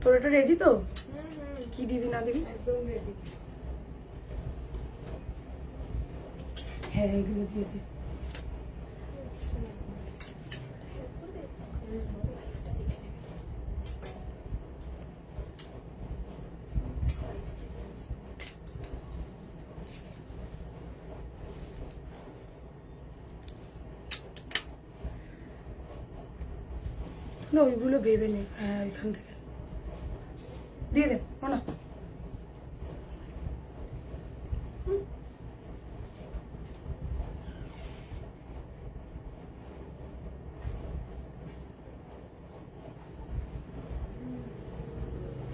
তোর এটা রেডি তো? কি দিবি না দিবি? একদম রেডি। হ্যাঁ এগুলো দিয়ে দে। ওইগুলো ভেবে নেই। হ্যাঁ এখান থেকে দিয়ে দে না।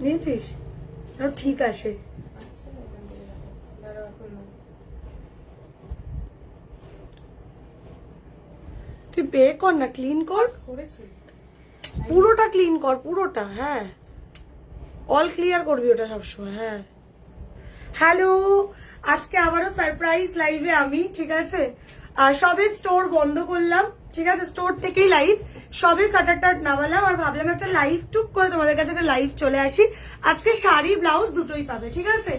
নিয়েছিস? ঠিক আছে। তুই পে কর না, ক্লিন কর। করেছি পুরোটা ক্লিন কর, পুরোটা। হ্যাঁ অল ক্লিয়ার করবি ওটা সবসময়। হ্যাঁ হ্যালো, আজকে আবারও সারপ্রাইজ লাইভে আমি, ঠিক আছে? আর সবে স্টোর বন্ধ করলাম, ঠিক আছে? স্টোর থেকেই লাইভ, সবে শাটারটা নামালাম আর ভাবলাম একটা লাইভ টুক করে তোমাদের কাছে একটা লাইভ চলে আসি। আজকে শাড়ি ব্লাউজ দুটোই পাবে, ঠিক আছে?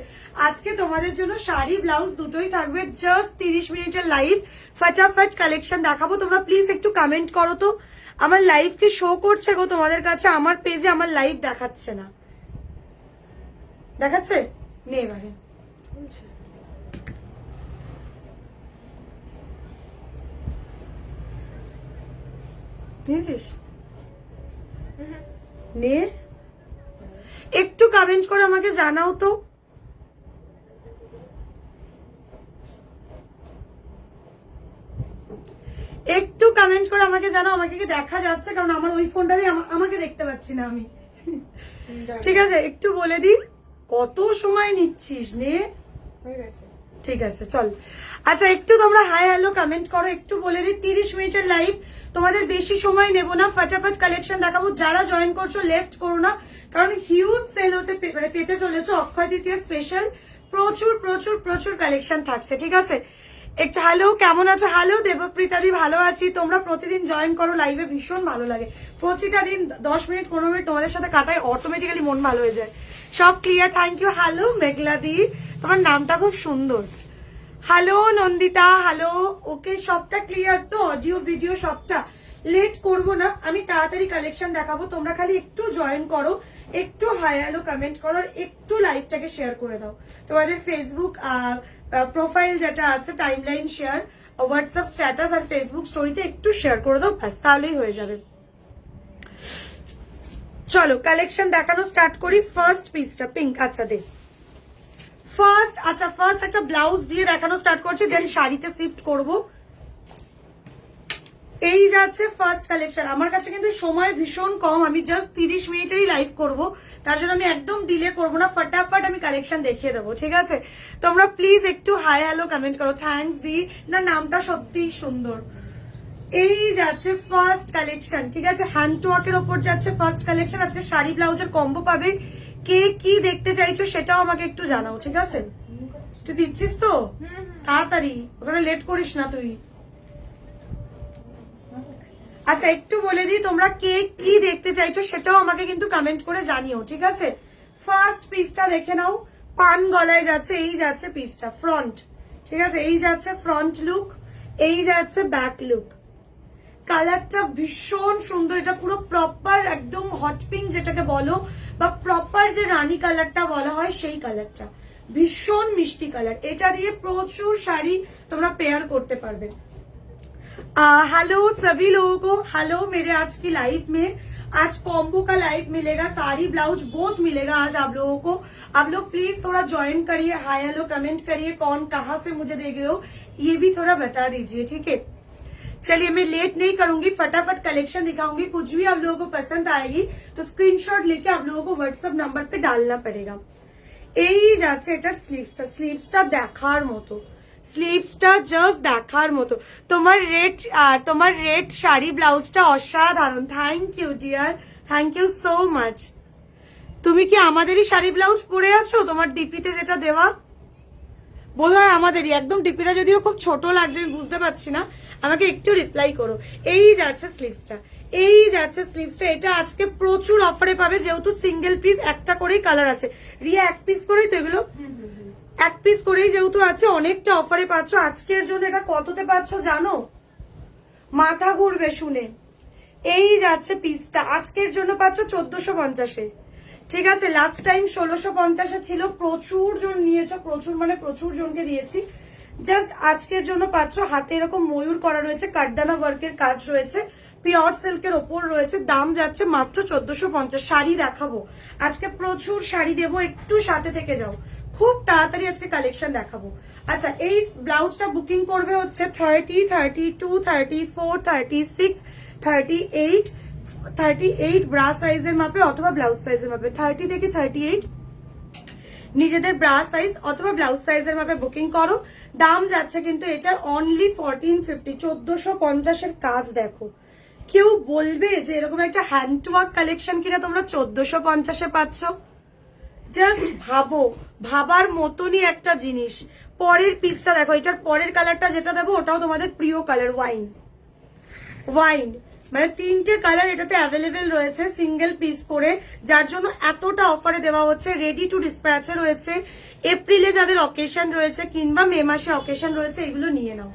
আজকে তোমাদের জন্য শাড়ি ব্লাউজ দুটোই থাকবে। জাস্ট 30 মিনিটের লাইভ, ফটাফট কালেকশন দেখাবো। তোমরা প্লিজ একটু কমেন্ট করো তো, আমার লাইভ কি শো করছে গো তোমাদের কাছে? আমার পেজে আমার লাইভ দেখাচ্ছে না। দেখাচ্ছে? নে এবারে নিয়েছিস? নে একটু কমেন্ট করে আমাকে জানাও তো। একটু কমেন্ট করে আমাকে জানাও, আমাকে কি দেখা যাচ্ছে? কারণ আমার ওই ফোনটা দিয়ে আমাকে দেখতে পাচ্ছি না আমি। ঠিক আছে, একটু বলে দি কত সময় নিচ্ছিস। নে হয়ে গেছে, ঠিক আছে চল। আচ্ছা একটু তোমরা হাই হ্যালো কমেন্ট করো, একটু বলে দিই 30 মিনিটের লাইভ, তোমাদের বেশি সময় নেব না, ফটাফট কালেকশন দেখাবো। যারা জয়েন করছো লেফট করো না, কারণ হিউজ সেল হতে পেতে চলেছে অক্ষয় তৃতীয়া স্পেশাল। প্রচুর প্রচুর প্রচুর কালেকশন থাকছে, ঠিক আছে? একটু হ্যালো, কেমন আছো? হ্যালো দেবপ্রীতাদি, ভালো আছি। তোমরা প্রতিদিন জয়েন করো লাইভে, ভীষণ ভালো লাগে। প্রতিটা দিন 10 মিনিট 15 মিনিট তোমাদের সাথে কাটায়, অটোমেটিক্যালি মন ভালো হয়ে যায়। সব ক্লিয়ার, থ্যাংক ইউ। হ্যালো মেঘলাদি, তোমার নামটা খুব সুন্দর। Hello Nandita, hello. ওকে, সবটা ক্লিয়ার তো? অডিও ভিডিও সবটা? লেট করব না, আমি তাড়াতাড়ি কালেকশন দেখাবো। তোমরা খালি একটু জয়েন করো, একটু হাই হ্যালো কমেন্ট করো, একটু লাইভটাকে শেয়ার করে দাও। তোমাদের ফেসবুক প্রোফাইল যেটা আছে, টাইমলাইন শেয়ার, হোয়াটসঅ্যাপ স্ট্যাটাস আর ফেসবুক স্টোরিতে একটু শেয়ার করে দাও, ব্যাস তাহলেই হয়ে যাবে। চলো কালেকশন দেখানো স্টার্ট করি। ফার্স্ট পিসটা পিঙ্ক, আচ্ছা দে ফার্স্ট। আচ্ছা ফার্স্ট একটা ব্লাউজ দিয়ে দেখানো স্টার্ট করছি, দেন শাড়িতে শিফট করব। এই যাচ্ছে ফার্স্ট কালেকশন। আমার কাছে কিন্তু সময় ভীষণ কম, আমি জাস্ট 30 মিনিটেরই লাইভ করব, তার জন্য আমি একদম ডিলে করবো না, ফটাফট আমি কালেকশন দেখিয়ে দেবো, ঠিক আছে? তোমরা প্লিজ একটু হাই হ্যালো কমেন্ট করো। থ্যাঙ্কস দি, না নামটা সত্যিই সুন্দর। এই যাচ্ছে ফার্স্ট কালেকশন, ঠিক আছে? হ্যান্ড টু ওয়ার্কের ওপর যাচ্ছে ফার্স্ট কালেকশন। আজকে শাড়ি ব্লাউজের কম্বো পাবে। কে কি দেখতে চাইছো সেটাও আমাকে একটু জানাও, ঠিক আছে? তুই দিচ্ছিস তো? তাড়াতাড়ি, ওখানে লেট করিস না তুই। আচ্ছা একটু বলে দিই, তোমরা কে কি দেখতে চাইছো সেটাও আমাকে কিন্তু কমেন্ট করে জানিও, ঠিক আছে? ফার্স্ট পিসটা দেখে নাও, পান গলায় যাচ্ছে। এই যাচ্ছে পিসটা ফ্রন্ট, ঠিক আছে? এই যাচ্ছে ফ্রন্ট লুক, এই যাচ্ছে ব্যাক লুক। কালারটা ভীষণ সুন্দর, এটা পুরো প্রপার একদম হট পিঙ্ক যেটাকে বলো, বা প্রপার যে রানী কালারটা বলা হয় সেই কালারটা, ভীষণ মিষ্টি কালার। এটা দিয়ে প্রচুর শাড়ি তোমরা পেয়ার করতে পারবে। हेलो सभी लोगों को, हेलो मेरे आज की लाइव में। आज कॉम्बो का लाइव मिलेगा, साड़ी ब्लाउज बोथ मिलेगा आज आप लोगों को। आप लोग प्लीज थोड़ा ज्वाइन करिए, हाय हेलो कमेंट करिए, कौन कहाँ से मुझे देख रहे हो ये भी थोड़ा बता दीजिए, ठीक है? चलिए मैं लेट नहीं करूंगी, फटाफट कलेक्शन दिखाऊंगी। कुछ भी आप लोगों को पसंद आएगी तो स्क्रीनशॉट लेके आप लोगों को व्हाट्सएप नंबर पे डालना पड़ेगा। এই যাচ্ছে এটার স্লিভসটা, স্লিভসটা দেখার মতো, স্লিভসটা জাস্ট দেখার মতো। তোমার রেড শাড়ি ব্লাউজটা অসাধারণ। Thank you dear, thank you so much. তুমি কি আমাদেরই শাড়ি ব্লাউজ পরে আছো? তোমার ডিপিতে যেটা দেওয়া বোধ হয় আমাদেরই, একদম ডিপিটা যদিও খুব ছোট লাগছে, আমি বুঝতে পারছি না। আমাকে একটু রিপ্লাই করো। এই যাচ্ছে স্লিভসটা, এই যাচ্ছে স্লিভসটা। এটা আজকে প্রচুর অফারে পাবে, যেহেতু সিঙ্গেল পিস একটা করেই কালার আছে। রিয়া এক পিস করেই তো এগুলো, এক পিস করেই যেহেতু আছে অনেকটা অফারে পাচ্ছ। আজকের জন্য এটা কততে পাচ্ছ জানো? মাথা ঘুরবে শুনে। এই যাচ্ছে পিসটা, আজকের জন্য পাচ্ছ 1450-এ। ঠিক আছে, লাস্ট টাইম 1650-এ ছিল, প্রচুর জন নিয়েছো, প্রচুর মানে প্রচুর জনকে দিয়েছি। জাস্ট আজকের জন্য পাচ্ছ। হাতে এরকম ময়ূর করা রয়েছে, কাঠদানা ওয়ার্কের কাজ রয়েছে, পিওর সিল্কের ওপর রয়েছে। দাম যাচ্ছে মাত্র 1450। শাড়ি দেখাবো আজকে, প্রচুর শাড়ি দেবো, একটু সাথে থেকে যাও, খুব তাড়াতাড়ি আজকে কালেকশন দেখাবো। আচ্ছা, এই ব্লাউজটা বুকিং করবে হচ্ছে 30, 32, 34, 36, 38, 38 ব্রা সাইজের মাপে অথবা ব্লাউজ সাইজের মাপে। 30 থেকে 38 নিজেদের ব্রা সাইজ অথবা ব্লাউজ সাইজের মাপে বুকিং করো। দাম যাচ্ছে কিন্তু এটার অনলি 1450, 1450-এর কাজ দেখো। কেউ বলবে যে এরকম একটা হ্যান্ডওয়ার্ক কালেকশন কিনা তোমরা 1450-এ পাচ্ছ? জাস্ট ভাবো, ভাবার মতনই একটা জিনিস। পরের পিসটা দেখো, এটার পরের কালারটা যেটা দেবো ওটাও তোমাদের প্রিয় কালার, ওয়াইন। ওয়াইন মানে 3টে কালার এটাতে অ্যাভেলেবেল রয়েছে সিঙ্গেল পিস করে, যার জন্য এতটা অফারে দেওয়া হচ্ছে। রেডি টু ডিসপ্যাচে রয়েছে। এপ্রিলে যাদের অকেশন রয়েছে কিংবা মে মাসে অকেশন রয়েছে, এগুলো নিয়ে নাও।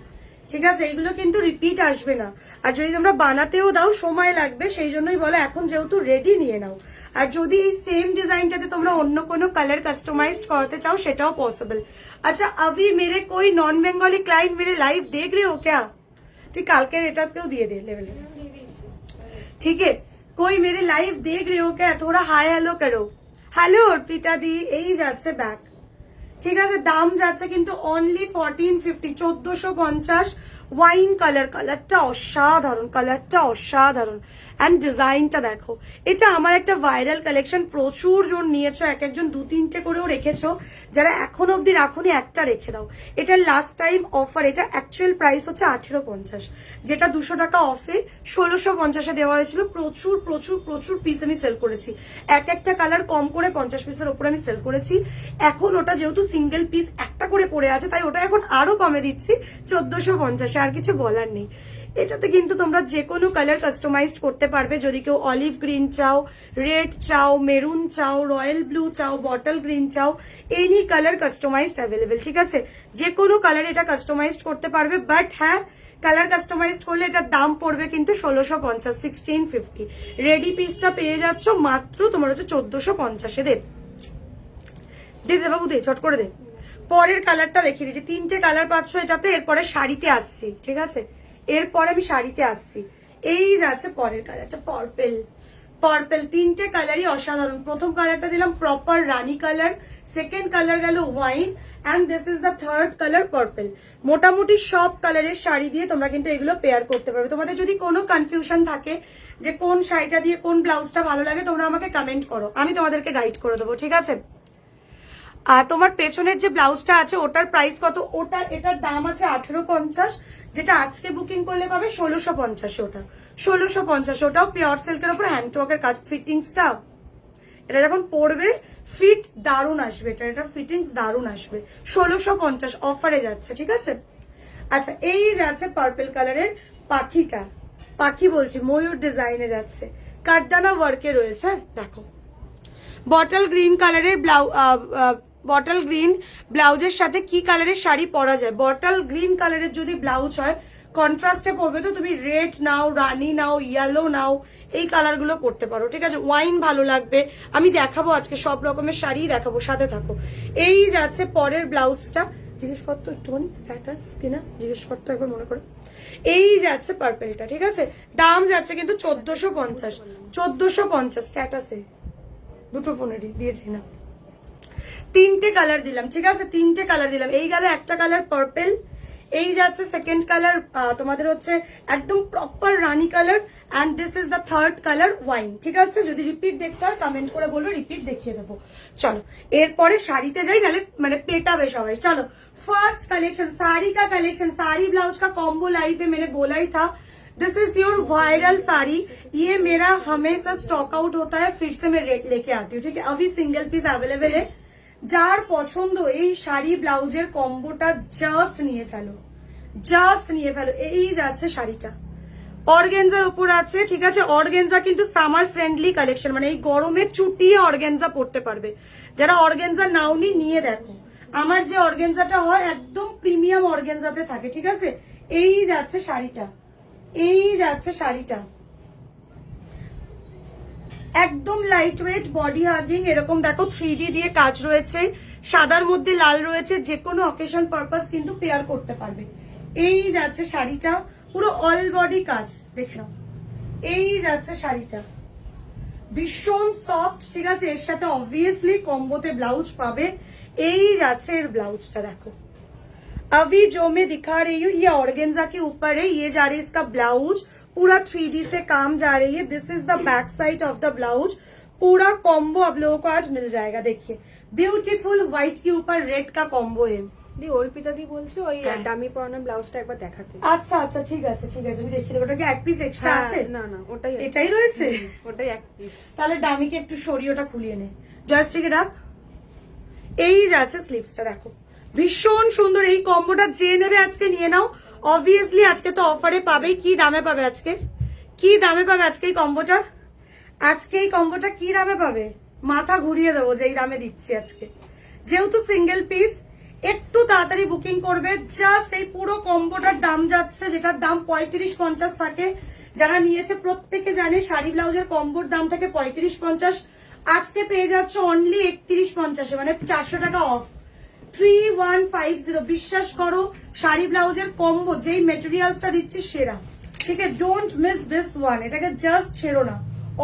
ঠিক আছে, এগুলো কিন্তু রিপিট আসবে না। আর যদি তোমরা বানাতেও দাও সময় লাগবে, সেই জন্যই বলো এখন যেহেতু রেডি নিয়ে নাও। আর যদি এই সেম ডিজাইনটাতে তোমরা অন্য কোনো কালার কাস্টমাইজড করাতে চাও সেটাও পসিবল। আচ্ছা, अभी मेरे कोई नॉन बेंगली क्लाइंट मेरे लाइव देख रहे हो क्या? তুই কালকের এটাতেও দিয়ে দে লেভেল। ठीक है, कोई मेरे लाइव देख रहे हो क्या? थोड़ा हाय हेलो करो। हेलो अर्पिता दी। এই যাচ্ছে ব্যাক। ঠিক আছে, দাম যাচ্ছে কিন্তু অনলি 1450, 1450। ওয়াইন কালার, কালারটা অসাধারণ, কালারটা অসাধারণ। অ্যান্ড ডিজাইনটা দেখো, এটা আমার একটা ভাইরাল কালেকশন, প্রচুর জন নিয়েছো, এক একজন 2-3টে করেও রেখেছো। যারা এখন অব্দি রাখুনি একটা রেখে দাও। এটার লাস্ট টাইম অফার, এটা অ্যাকচুয়াল প্রাইস হচ্ছে 1850, যেটা 200 টাকা অফে 1650-এ দেওয়া হয়েছিল। প্রচুর প্রচুর প্রচুর পিস আমি সেল করেছি, এক একটা কালার কম করে 50 পিসের ওপর আমি সেল করেছি। এখন ওটা যেহেতু সিঙ্গেল পিস একটা করে পড়ে আছে, তাই ওটা এখন আরো কমে দিচ্ছি 1450-এ। আর কিছু বলার নেই। এটাতে কিন্তু তোমরা যে কোনো কালার কাস্টমাইজড করতে পারবে। যদি কেউ অলিভ গ্রিন চাও, রেড চাও, মেরুন চাও, রয়্যাল ব্লু চাও, বটল গ্রিন চাও, এনি কালার কাস্টমাইজড অ্যাভেলেবেল। ঠিক আছে, যে কোনো কালার এটা কাস্টমাইজড করতে পারবে। বাট হ্যাঁ, কালার কাস্টমাইজড করলে এটার দাম পড়বে কিন্তু 1650, 1650। রেডি পিসটা পেয়ে যাচ্ছ মাত্র তোমার হচ্ছে 1450-এ। দে বাবু, দে চট করে দে। পরের কালারটা দেখিয়ে দিচ্ছি, 3টে কালার পাচ্ছ এটাতে। এরপরে শাড়িতে আসছি, ঠিক আছে, এরপরে আমি শাড়িতে আসছি। এই যাচ্ছে পরের কালারটা, পার্পেল। পার্পেল 3টে কালারই অসাধারণ। প্রথম কালারটা দিলাম প্রপার রানী কালার, সেকেন্ড কালার গেল wine, and this is the third colour purple. মোটামুটি সব কালারের শাড়ি দিয়ে তোমরা কিন্তু এগুলো পেয়ার করতে পারবে। তোমাদের যদি কোনো কনফিউশন থাকে যে কোন শাড়িটা দিয়ে কোন ব্লাউজটা ভালো লাগে, তোমরা আমাকে কমেন্ট করো, আমি তোমাদেরকে গাইড করে দেবো। ঠিক আছে, আর তোমার পেছনের যে ব্লাউজটা আছে ওটার প্রাইস কত? ওটার এটার দাম আছে 1850, যেটা আজকে বুকিং করলে পাবে 1650-এ। ওটা 1650, ওটাও পিওর সিল্কের উপর হ্যান্ডওয়ার্কের কাজ। ফিটিংসটা এটা যখন পরবে ফিট দারুণ আসবে, এটা ফিটিংস দারুণ আসবে। 1650 অফারে যাচ্ছে। ঠিক আছে, আচ্ছা, এই যাচ্ছে পার্পল কালারের পাখিটা, পাখি বলছি ময়ূর ডিজাইনে যাচ্ছে, কাঠদানা ওয়ার্কে রয়েছে। দেখো, বটল গ্রিন কালারের বটল গ্রিন ব্লাউজের সাথে কি কালারের শাড়ি পরা যায়? বটল গ্রিন কালারের যদি ব্লাউজ হয়, কন্ট্রাস্টে পরবে তো তুমি রেড নাও, রানী নাও, ইয়েলো নাও, এই কালারগুলো পরতে পারো। ঠিক আছে, ওয়াইন ভালো লাগবে। আমি দেখাবো আজকে সব রকমের শাড়ি দেখাবো, সাথে থাকো। এই যাচ্ছে পরের ব্লাউজটা, জিজ্ঞেস করতো একটুখানি স্ট্যাটাস কিনা, জিজ্ঞেস করতো একবার মনে করে। এই যাচ্ছে পার্পেলটা। ঠিক আছে, দাম যাচ্ছে কিন্তু 1450, 1450 স্ট্যাটাসে দুটো ফোনেরই দিয়েছি না। 3টে কালার দিলাম। ঠিক আছে, 3টে কালার দিলাম। এই গেল একটা কালার পার্পেল, এই যাচ্ছে সেকেন্ড কালার তোমাদের হচ্ছে একদম proper Rani colour, and this is the third colour wine. ঠিক আছে, যদি রিপিট দেখতে হয় কমেন্ট করে বলবো, রিপিট দেখিয়ে দেবো। চলো এরপরে শাড়িতে যাই, নাহলে মানে পেটাবে সবাই। চলো, फर्स्ट कलेक्शन साड़ी का कलेक्शन, साड़ी ब्लाउज का कॉम्बो लाइव में मैंने बोला ही था। This is your viral sari, ये मेरा हमेशा स्टॉक आउट होता है, फिर से मैं रेट लेके आती हूँ। ठीक है, अभी सिंगल पीस अवेलेबल है। যার পছন্দ এই শাড়ি ব্লাউজের কম্বোটা জাস্ট নিয়ে ফেলো, জাস্ট নিয়ে ফেলো। এই যাচ্ছে শাড়িটা, অর্গেনজার উপর আছে, ঠিক আছে। অর্গেনজা কিন্তু সামার ফ্রেন্ডলি কালেকশন, মানে এই গরমে চুটিয়ে অর্গেনজা পরতে পারবে। যারা অর্গেনজা নাওনি নিয়ে দেখো, আমার যে অর্গেনজাটা হয় একদম প্রিমিয়াম অর্গেনজাতে থাকে, ঠিক আছে। এই যাচ্ছে শাড়িটা, এই যাচ্ছে শাড়িটা, একদম লাইট ওয়েট বডি হাগিং, এরকম দেখো 3D দিয়ে কাজ রয়েছে, সাদার মধ্যে লাল রয়েছে, যে কোনো অকেশন পারপাস কিন্তু পেয়ার করতে পারবে। এই যাচ্ছে শাড়িটা, পুরো অল বডি কাজ, দেখে নাও। এই যাচ্ছে শাড়িটা, ভীষণ সফট, ঠিক আছে। এর সাথে অবভিয়াসলি কম্বোতে ব্লাউজ পাবে। এই যাচ্ছে এর ব্লাউজটা দেখো। अभी जो मैं दिखा रही हूँ ये ऑर्गेन्जा के ऊपर है, ये जा रही है इसका ब्लाउज, पूरा 3D से काम जा रही है। This is the back side of the blouse, पूरा कॉम्बो आप लोगों को आज मिल जाएगा। देखिए ब्यूटीफुल व्हाइट के ऊपर रेड का कॉम्बो है। দি অর্পিতা দি বলছে ওই ডামি পরানোর ব্লাউজটা একবার দেখাতে। আচ্ছা আচ্ছা ঠিক আছে ঠিক আছে, আমি দেখি দেবো। ওটা কি এক পিস এক্সট্রা আছে? না না ওটাই এটাই রয়েছে, ওটাই এক পিস। তাহলে ডামিকে একটু সরিয়েটা খুলিয়ে নে, জয়স্টিকে ডাক। এই যাচ্ছে স্লিপসটা দেখো, ভীষণ সুন্দর। এই কম্বোটা যে নেবে আজকে নিয়ে নাও। অবভিয়াসলি আজকে তো অফারে পাবেই। কি দামে পাবে আজকে, কি দামে পাবে আজকে এই কম্বোটা? আজকে এই কম্বোটা কি দামে পাবে? মাথা ঘুরিয়ে দেবো যেই দামে দিচ্ছি আজকে। যেহেতু সিঙ্গেল পিস, একটু তাড়াতাড়ি বুকিং করবে। জাস্ট এই পুরো কম্বোটার দাম যাচ্ছে, যেটার দাম 35-50 থাকে, যারা নিয়েছে প্রত্যেকে জানে শাড়ি ব্লাউজের কম্বোর দাম থাকে 35-50, আজকে পেয়ে যাচ্ছে অনলি 31-50, মানে 400 টাকা অফ। 3150, বিশ্বাস করো শাড়ি ব্লাউজের কম্বো যেই মেটেরিয়ালসটা দিচ্ছি সেরা, ঠিক আছে। ডোন্ট মিস দিস ওয়ান, এটাকে জাস্ট ছেড়ো না,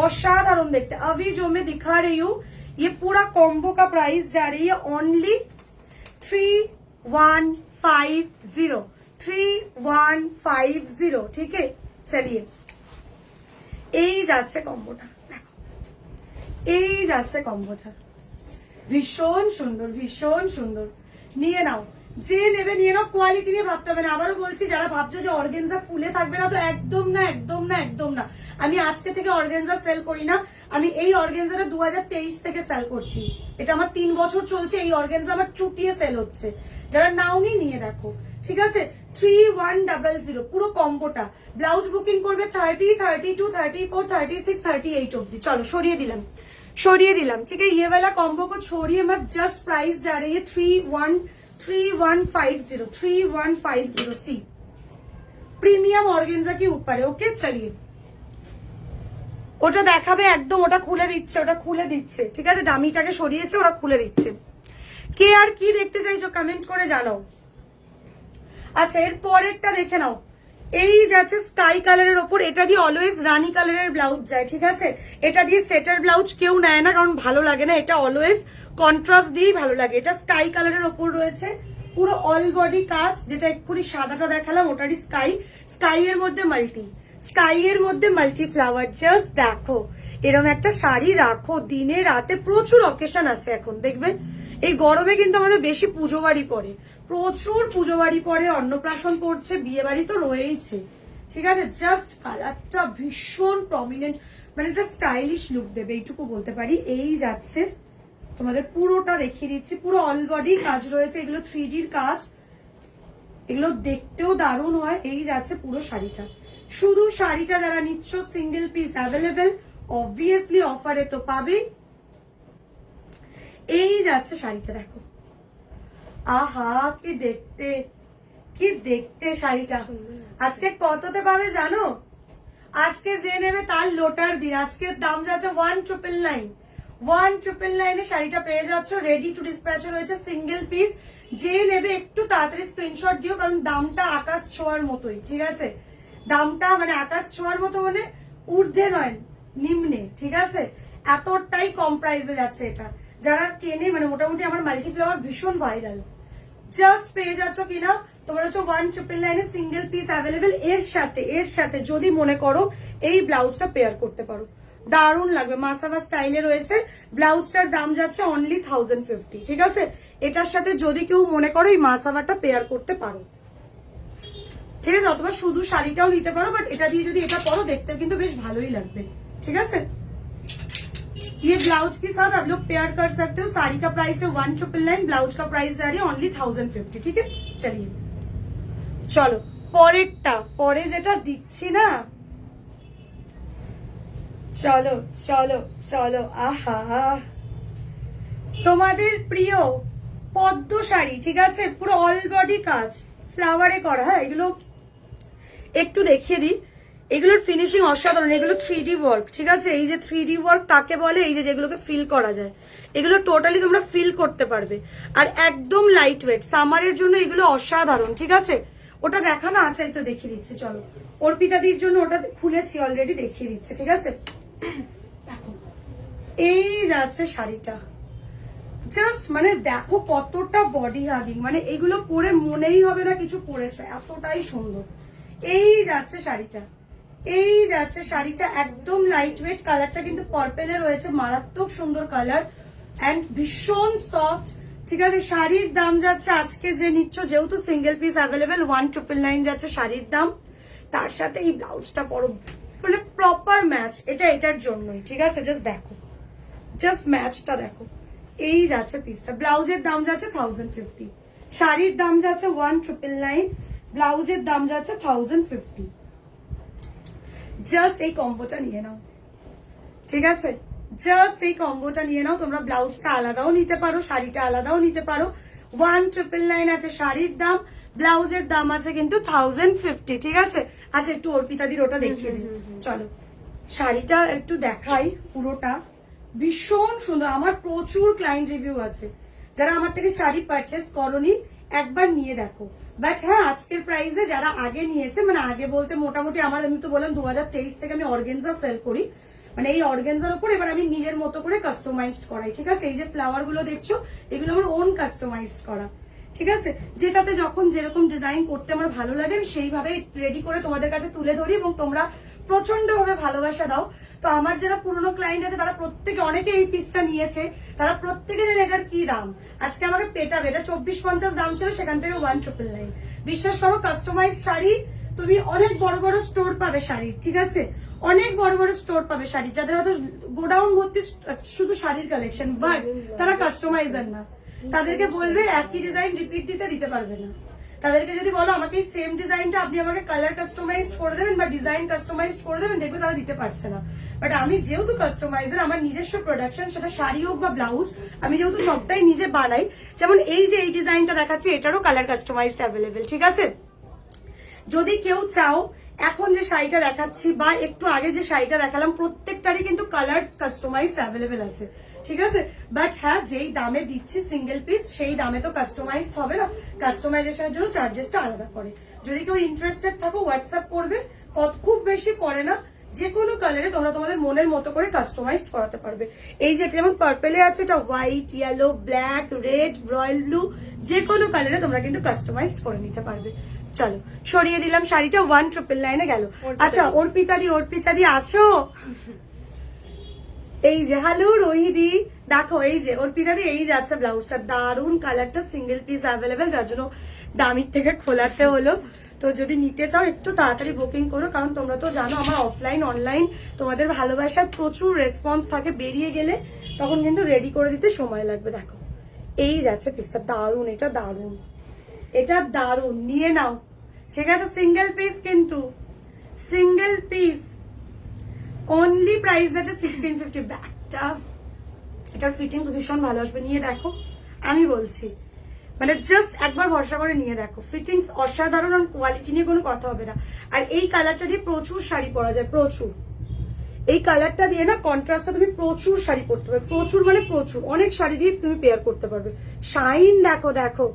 অসাধারণ দেখতে। अभी जो मैं दिखा रही हूँ ये पूरा कॉम्बो का प्राइस जा रही है ओनली 3150, 3150, ठीक है। चलिए এই যাচ্ছে কম্বোটা দেখো, এই যাচ্ছে কম্বোটা, ভীষণ সুন্দর, ভীষণ সুন্দর। নিয়ে নাও, যে নেবে নিয়ে নাও। কোয়ালিটি নিয়ে ভাবতে হবে না। আবারও বলছি, যারা ভাবছো যে অর্গেনজা ফুলে থাকবে না, তো একদম না, একদম না, একদম না। আমি আজকে থেকে অর্গেনজা সেল করি না, আমি এই অর্গেনজাটা 2023 থেকে সেল করছি। এটা আমার 3 বছর চলছে, এই অর্গেনজা আমার চুটিয়ে সেল হচ্ছে। যারা নাওনি নিয়ে দেখো, ঠিক আছে। 3100 পুরো কম্বোটা। ব্লাউজ বুকিং করবে 30, 32, 34, 36, 38 অব্দি। চলো সরিয়ে দিলাম, छोड़िए दिलम, ठीक है। ये वाला कॉम्बो को छोड़िए मत, जस्ट प्राइस जा रही है 3150 सी, प्रीमियम ऑर्गेन्जा के ऊपर है। ओके चलिए, ওটা দেখাবে একদম, ওটা খুলে দিচ্ছে, ওটা খুলে দিচ্ছে, ঠিক আছে। ডামিটাকে সরিয়েছে, ওরা খুলে দিচ্ছে। কে আর কি দেখতে চাইছো কমেন্ট করে জানাও। আচ্ছা এর পরেরটা দেখে নাও। এই যাচ্ছে স্কাই কালারের ওপর, এটা দিয়ে অলওয়েজ রানী কালারের ব্লাউজ যায়, ঠিক আছে। এটা দিয়ে সেটার ব্লাউজ কেউ নেয় না, কারণ ভালো লাগে না। এটা অলওয়েজ কন্ট্রাস্ট দিয়েই ভালো লাগে। এটা স্কাই কালারের ওপর রয়েছে, পুরো অল বডি কাজ, যেটা এক্ষুনি সাদাটা দেখালাম ওটারই স্কাই। স্কাই এর মধ্যে মাল্টি, স্কাই এর মধ্যে মাল্টি ফ্লাওয়ার। জাস্ট দেখো, এরকম একটা শাড়ি রাখো, দিনে রাতে প্রচুর অকেশন আছে এখন, দেখবে এই গরমে কিন্তু আমাদের বেশি পুজো বাড়ি পড়ে, প্রচুর পুজো বাড়ি পরে, অন্নপ্রাশন পড়ছে, বিয়ে বাড়ি তো রয়েইছে, ঠিক আছে। জাস্ট কালারটা ভীষণ প্রমিনেন্ট, মানে একটা স্টাইলিশ লুক দেবে, এইটুকু বলতে পারি। এই যাচ্ছে, তোমাদের পুরোটা দেখিয়ে দিচ্ছি, পুরো অল বডি কাজ রয়েছে, এগুলো 3Dর কাজ, এগুলো দেখতেও দারুণ হয়। এই যাচ্ছে পুরো শাড়িটা। শুধু শাড়িটা যারা নিচ্ছ সিঙ্গেল পিস অ্যাভেলেবেল, অবভিয়াসলি অফারে তো পাবেই। এই যাচ্ছে শাড়িটা দেখো, আহা কি দেখতে, কি দেখতে শাড়িটা। আজকে কততে পাবে জানো? আজকে যে নেবে তার লোটার দিন। আজকে দাম যাচ্ছে 1999, 1999 এ শাড়িটা পেয়ে যাচ্ছ। রেডি টু ডিসপ্যাচ রয়েছে, সিঙ্গেল পিস। যে নেবে একটু তাড়াতাড়ি স্ক্রিনশট দিও, কারণ দামটা আকাশ ছোঁয়ার মতোই, ঠিক আছে। দামটা মানে আকাশ ছোঁয়ার মতো, মানে ঊর্ধ্বে নয় নিম্নে, ঠিক আছে। এতটাই কম প্রাইসে যাচ্ছে এটা। যারা কেনে, মানে মোটামুটি আমার মাল্টি ফ্লাওয়ার ভীষণ ভাইরাল। জাস্ট পেয়ে যাচ্ছ কিনা তোমরা হচ্ছে 1999 এ সিঙ্গেল পিস অ্যাভেলেবেল। এর সাথে যদি মনে করো এই ব্লাউজটা পেয়ার করতে পারো, দারুণ লাগবে। মাসাভা স্টাইলে রয়েছে, ব্লাউজটার দাম যাচ্ছে অনলি 1050, ঠিক আছে। এটার সাথে যদি কেউ মনে করো এই মাসাভাটা পেয়ার করতে পারো, ঠিক আছে। অথবা শুধু শাড়িটাও নিতে পারো, বাট এটা দিয়ে যদি এটা পরো দেখতে কিন্তু বেশ ভালোই লাগবে, ঠিক আছে। ये ब्लाउज के साथ आप लोग पेयर कर सकते हो। साड़ी का प्राइस है 1999, ब्लाउज का प्राइस जा रही है ओनली 1050, ठीक है। चलिए চলো পরেরটা, পরে যেটা দিচ্ছি না, চলো চলো চলো, আহা তোমাদের প্রিয় পদ্ম শাড়ি, ঠিক আছে, পুরো অল বডি কাজ ফ্লাওয়ারে করা। হ্যাঁ, এগুলো একটু দেখিয়ে দিই, এগুলোর ফিনিশিং অসাধারণ। এগুলো 3D ওয়ার্ক, ঠিক আছে, এই যে 3D ওয়ার্ক তাকে বলে, এই যে যেগুলোকে ফিল করা যায়, এগুলো টোটালি তোমরা ফিল করতে পারবে। আর একদম লাইট ওয়েট, সামারের জন্য এগুলো অসাধারণ, ঠিক আছে। ওটা দেখানো আছে, তো দেখিয়ে দিচ্ছি, চলো। অর্পিতাদির জন্য ওটা খুলেছি অলরেডি, দেখিয়ে দিচ্ছে, ঠিক আছে। দেখো এই যাচ্ছে শাড়িটা, জাস্ট মানে দেখো কতটা বডি হাগিং, মানে এগুলো পরে মনেই হবে না কিছু পরেছো, এতটাই সুন্দর। এই যাচ্ছে শাড়িটা, এই যাচ্ছে শাড়িটা, একদম লাইট ওয়েট। কালারটা কিন্তু পার্পেলে রয়েছে, মারাত্মক সুন্দর কালার এন্ড ভীষণ সফট, ঠিক আছে। শাড়ির দাম যাচ্ছে আজকে যে নিচ্ছ, যেহেতু সিঙ্গেল পিস অ্যাভেলেবেল, 1999 যাচ্ছে শাড়ির দাম। তার সাথে এই ব্লাউজটা পরো, মানে প্রপার ম্যাচ, এটা এটার জন্যই, ঠিক আছে। জাস্ট দেখো, জাস্ট ম্যাচটা দেখো। এই যাচ্ছে পিসটা, ব্লাউজের দাম যাচ্ছে 1050, শাড়ির দাম যাচ্ছে 1999, ব্লাউজের দাম যাচ্ছে 1050। জাস্ট এই কম্বোটা নিয়ে নাও, ঠিক আছে, জাস্ট এই কম্বোটা নিয়ে নাও। তোমরা ব্লাউজটা আলাদাও নিতে পারো, শাড়িটা আলাদাও নিতে পারো। 1999 আছে শাড়ির দাম, ব্লাউজের দাম আছে কিন্তু 1050, ঠিক আছে। আচ্ছা, একটু অর্পিতাদির ওটা দেখিয়ে দিই, চলো। শাড়িটা একটু দেখাই, পুরোটা ভীষণ সুন্দর। আমার প্রচুর ক্লায়েন্ট রিভিউ আছে, যারা আমার থেকে শাড়ি পারচেস করনি একবার নিয়ে দেখো। বাট হ্যাঁ, আজকের প্রাইসে যারা আগে নিয়েছে, মানে আগে বলতে মোটামুটি আমার, আমি তো বললাম 2023 থেকে আমি অর্গেনজা সেল করি, মানে এই অর্গেনজার উপর এবার আমি নিজের মতো করে কাস্টমাইজড করাই, ঠিক আছে। এই যে ফ্লাওয়ার গুলো দেখছো, এগুলো আমার ওন কাস্টমাইজড করা, ঠিক আছে। যেটাতে যখন যেরকম ডিজাইন করতে আমার ভালো লাগে, আমি সেইভাবে রেডি করে তোমাদের কাছে তুলে ধরি এবং তোমরা প্রচন্ড ভাবে ভালোবাসা দাও। তো আমার যারা পুরনো ক্লায়েন্ট আছে, তারা প্রত্যেকে, অনেকে এই পিসটা নিয়েছে, তারা প্রত্যেকে জানে এটার কি দাম। আজকে আমাকে পেটাবে, এটা 2450 দাম ছিল, সেখান থেকে 1999। বিশ্বাস করো, কাস্টমাইজ শাড়ি তুমি অনেক বড় বড় স্টোর পাবে শাড়ি, ঠিক আছে, অনেক বড় বড় স্টোর পাবে শাড়ি, যাদের হয়তো গোডাউন ভর্তি শুধু শাড়ির কালেকশন, বাট তারা কাস্টমাইজার না। তাদেরকে বলবে একই ডিজাইন রিপিট দিতে পারবে না। তাদেরকে যদি বলো আমাকে এই সেম ডিজাইনটা আপনি আমাকে কালার কাস্টমাইজড করে দেবেন বা ডিজাইন কাস্টমাইজড করে দেবেন, দেখবে তারা দিতে পারছে না। বাট আমি যেহেতু কাস্টমাইজার, আমার নিজস্ব প্রোডাকশন, সেটা শাড়ি হোক বা ব্লাউজ, আমি যেহেতু সবটাই নিজে বানাই। যেমন এই যে এই ডিজাইনটা দেখাচ্ছি, এটারও কালার কাস্টমাইজড অ্যাভেলেবেল, ঠিক আছে। যদি কেউ চাও, এখন যে শাড়িটা দেখাচ্ছি বা একটু আগে যে শাড়িটা দেখালাম, প্রত্যেকটারই কিন্তু কালার কাস্টমাইজড অ্যাভেলেবেল আছে, ঠিক আছে। বাট হ্যাঁ, যেই দামে দিচ্ছি সিঙ্গেল পিস, সেই দামে তো কাস্টমাইজড হবে না, কাস্টমাইজেশনের জন্য চার্জেসটা আলাদা করে। যদি কেউ ইন্টারেস্টেড থাকো, হোয়াটসঅ্যাপ করবে, খুব বেশি পড়ে না, যে কোনো কালারে তোমরা তোমাদের মনের মতো করে কাস্টমাইজড করাতে পারবে। এই যে যেমন পার্পেলে আছে, এটা white, yellow, black, red, royal blue, যে কোনো কালারে তোমরা কিন্তু কাস্টমাইজড করে নিতে পারবে। চলো, সরিয়ে দিলাম শাড়িটা, 1999 গেল। আচ্ছা, অর্পিতাদি আছো? এই যে হ্যালো রোহিদি, দেখো এই যে অর্পিতাদি, এই যাচ্ছে ব্লাউজটা, দারুন কালারটা, সিঙ্গেল পিস অ্যাভেলেবেল, যার জন্য দামির থেকে খোলাতে হলো। তো যদি নিতে চাও একটু তাড়াতাড়ি বুকিং করো, কারণ তোমরা তো জানো আমার অফলাইন অনলাইন তোমাদের ভালোবাসার প্রচুর রেসপন্স থাকে, বেরিয়ে গেলে তখন কিন্তু রেডি করে দিতে সময় লাগবে। দেখো এই যাচ্ছে পিসটা, দারুন, এটা দারুন, এটা দারুন, নিয়ে নাও, ঠিক আছে। সিঙ্গেল পিস কিন্তু, সিঙ্গেল পিস, অনলি প্রাইস আছে 1650। ব্যাগটা, এটার ফিটিংস ভীষণ ভালো আসবে, নিয়ে দেখো, আমি বলছি, মানে জাস্ট একবার ভরসা করে নিয়ে দেখো, ফিটিংস অসাধারণ, আর কোয়ালিটি নিয়ে কোনো কথা হবে না। আর এই কালারটা দিয়ে প্রচুর শাড়ি পরা যায়, প্রচুর। এই কালারটা দিয়ে না, কন্ট্রাস্টটা তুমি প্রচুর শাড়ি পরতে পারবে, প্রচুর মানে প্রচুর, অনেক শাড়ি দিয়ে তুমি পেয়ার করতে পারবে। শাইন দেখো, দেখো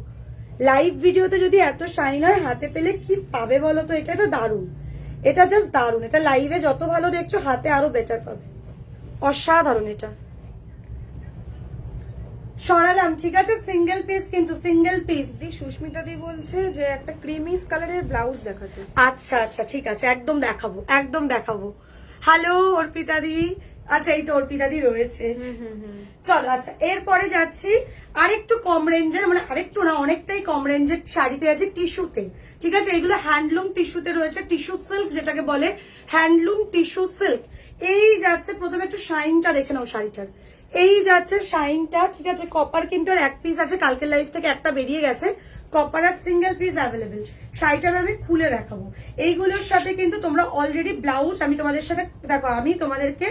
লাইভ ভিডিওতে যদি এত শাইন হয়, হাতে পেলে কি পাবে বলো তো। এটা দারুণ, এটা জাস্ট দারুণ, এটা লাইভে যত ভালো দেখছো, হাতে আরো বেটার পাবে, অসাধারণ। এটা সরালাম, ঠিক আছে, সিঙ্গেল পিস কিন্তু, সিঙ্গেল পিস। সুস্মিতা দি বলছে যে একটা ক্রিমিস কালারের ব্লাউজ দেখাতে। আচ্ছা আচ্ছা, ঠিক আছে, একদম দেখাবো, একদম দেখাবো। হ্যালো অর্পিতাদি, আচ্ছা এই তো অর্পিতাদি রয়েছে, চলো। আচ্ছা, এরপরে যাচ্ছি আরেকটু কম রেঞ্জের, মানে আরেকটু না, অনেকটাই কম রেঞ্জের শাড়িতে আছে টিস্যুতে, ঠিক আছে। এগুলো হ্যান্ডলুম টিস্যুতে রয়েছে, টিস্যু সিল্ক যেটাকে বলে, হ্যান্ডলুম টিস্যু সিল্ক। এই যাচ্ছে, প্রথমে একটু শাইনটা দেখে নাও শাড়িটার, এই যাচ্ছে শাইনটা, ঠিক আছে। কপার কিন্তু আর এক পিস আছে, কালকের লাইফ থেকে একটা বেরিয়ে গেছে, কপার আর সিঙ্গেল পিস অ্যাভেলেবেল। শাড়িটা আমি খুলে দেখাবো। এইগুলোর সাথে কিন্তু তোমরা অলরেডি ব্লাউজ, আমি তোমাদের সাথে দেখো, আমি তোমাদেরকে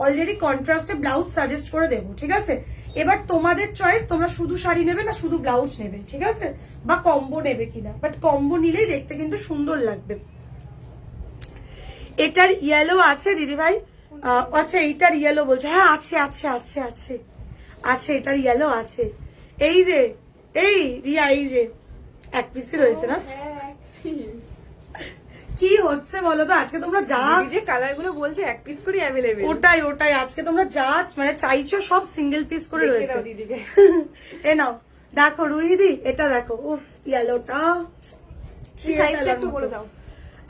অলরেডি কন্ট্রাস্টে ব্লাউজ সাজেস্ট করে দেবো, ঠিক আছে? এবার তোমাদের চয়েস, তোমরা শুধু শাড়ি নেবে না শুধু ব্লাউজ নেবে, ঠিক আছে? বা কম্বো নেবে কিনা, বাট কম্বো নিলেই দেখতে কিন্তু সুন্দর লাগবে। এটার ইয়েলো আছে দিদি ভাই? আচ্ছা এইটার ইয়েলো বলছে, হ্যাঁ আছে আছে আছে আছে আছে, এটার ইয়েলো আছে। এই যে এই রিয়া, এই যে এক পিসই রয়েছে না? হ্যাঁ, কি হচ্ছে বলো তো, আজকে তোমরা যা যে কালার গুলো বলছে এক পিস করে অ্যাভেলেবেল। ওটাই ওটাই, আজকে তোমরা যা মানে চাইছো সব সিঙ্গেল পিস করে রয়েছে। দিদিকে এ নাও দেখো রুহিদি, এটা দেখো, উফ ইয়েলোটা। সাইজটা একটু বলে দাও।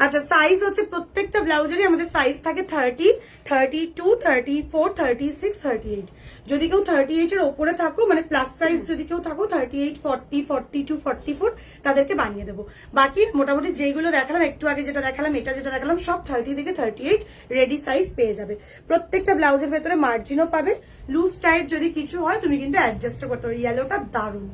আচ্ছা সাইজ হচ্ছে প্রত্যেকটা ব্লাউজেরই আমাদের সাইজ থাকে 30, 32, 34, 36, 38। যদি কেউ 38 এর ওপরে থাকো, মানে প্লাস সাইজ যদি কেউ থাকো 38, 40, 42, 44, তাদেরকে বানিয়ে দেবো। বাকি মোটামুটি যেগুলো দেখালাম, একটু আগে যেটা দেখালাম, এটা যেটা দেখালাম, সব 30 থেকে 38 রেডি সাইজ পেয়ে যাবে। প্রত্যেকটা ব্লাউজের ভেতরে মার্জিনও পাবে। লুজ টাইট যদি কিছু হয় তুমি কিন্তু অ্যাডজাস্ট করতে পারো। ইয়েলোটা দারুণ,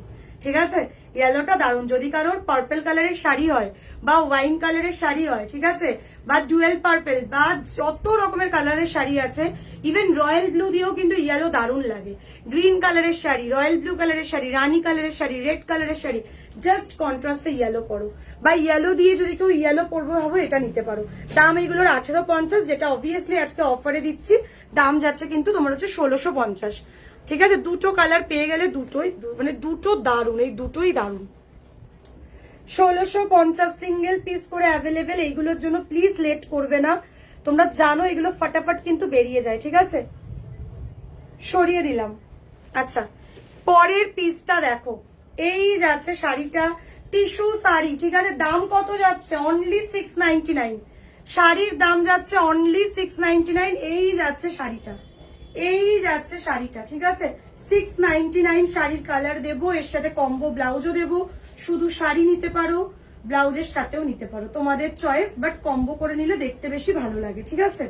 ঠিক আছে? ইয়েলোটা দারুণ। যদি কারোর পার্পল কালারের শাড়ি হয় বা ওয়াইন কালারের শাড়ি হয়, ঠিক আছে, বা ডুয়েল পার্পল বা যত রকমের কালারের শাড়ি আছে, ইভেন রয়্যাল ব্লু দিয়েও কিন্তু ইয়েলো দারুণ লাগে। গ্রিন কালারের শাড়ি, রয়্যাল ব্লু কালারের শাড়ি, রানী কালারের শাড়ি, রেড কালারের শাড়ি, জাস্ট কন্ট্রাস্টে ইয়েলো পরো, বা ইয়েলো দিয়ে যদি কেউ ইয়েলো পরবো ভাবো, এটা নিতে পারো। দাম এইগুলোর 1850, যেটা অবভিয়াসলি আজকে অফারে দিচ্ছি। দাম যাচ্ছে কিন্তু তোমার হচ্ছে 1650, ঠিক আছে? দুটো কালার পেয়ে গেলে দুটোই মানে দুটো দারুণ, এই দুটোই দারুণ। 1650 সিঙ্গেল পিস করে অ্যাভেলেবেল। এইগুলোর জন্য প্লিজ লেট করবে না, তোমরা জানো এগুলো ফাটাফাট কিন্তু বেরিয়ে যায়, ঠিক আছে? সরিয়ে দিলাম। আচ্ছা পরের পিসটা দেখো, এই যাচ্ছে শাড়িটা, টিস্যু শাড়ি, ঠিক আছে? দাম কত যাচ্ছে? অনলি 699। শাড়ির দাম যাচ্ছে অনলি 699। এই যাচ্ছে শাড়িটা, এই যাচ্ছে শাড়িটা, ঠিক আছে? 699 শাড়ির কালার দেবো, এর সাথে কম্বো ব্লাউজও দেবো। শুধু শাড়ি নিতে পারো, ব্লাউজের সাথেও নিতে পারো, তোমাদের চয়েস, বাট কম্বো করে নিলে দেখতে বেশি ভালো লাগে, ঠিক আছে?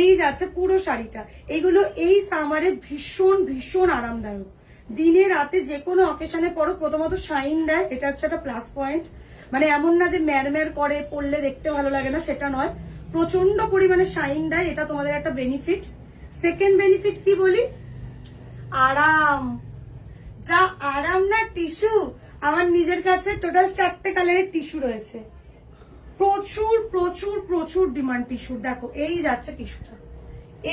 এই যাচ্ছে পুরো শাড়িটা। এগুলো এই সামারে ভীষণ ভীষণ আরামদায়ক। দিনে রাতে যে কোনো অকেশনে পরো, প্রথমত শাইন দেয়, এটা হচ্ছে একটা প্লাস পয়েন্ট। মানে এমন না যে ম্যারম্যার করে পরলে দেখতে ভালো লাগে না, সেটা নয়, প্রচন্ড পরিমাণে শাইন দেয়, এটা তোমাদের একটা বেনিফিট। সেকেন্ড বেনিফিট কি বলি? আরাম। যা আরাম না টিস্যু। আমার নিজের কাছে টোটাল 4টে কালারের টিস্যু রয়েছে। প্রচুর প্রচুর প্রচুর ডিমান্ড টিস্যুর। দেখো এই যাচ্ছে টিস্যুটা,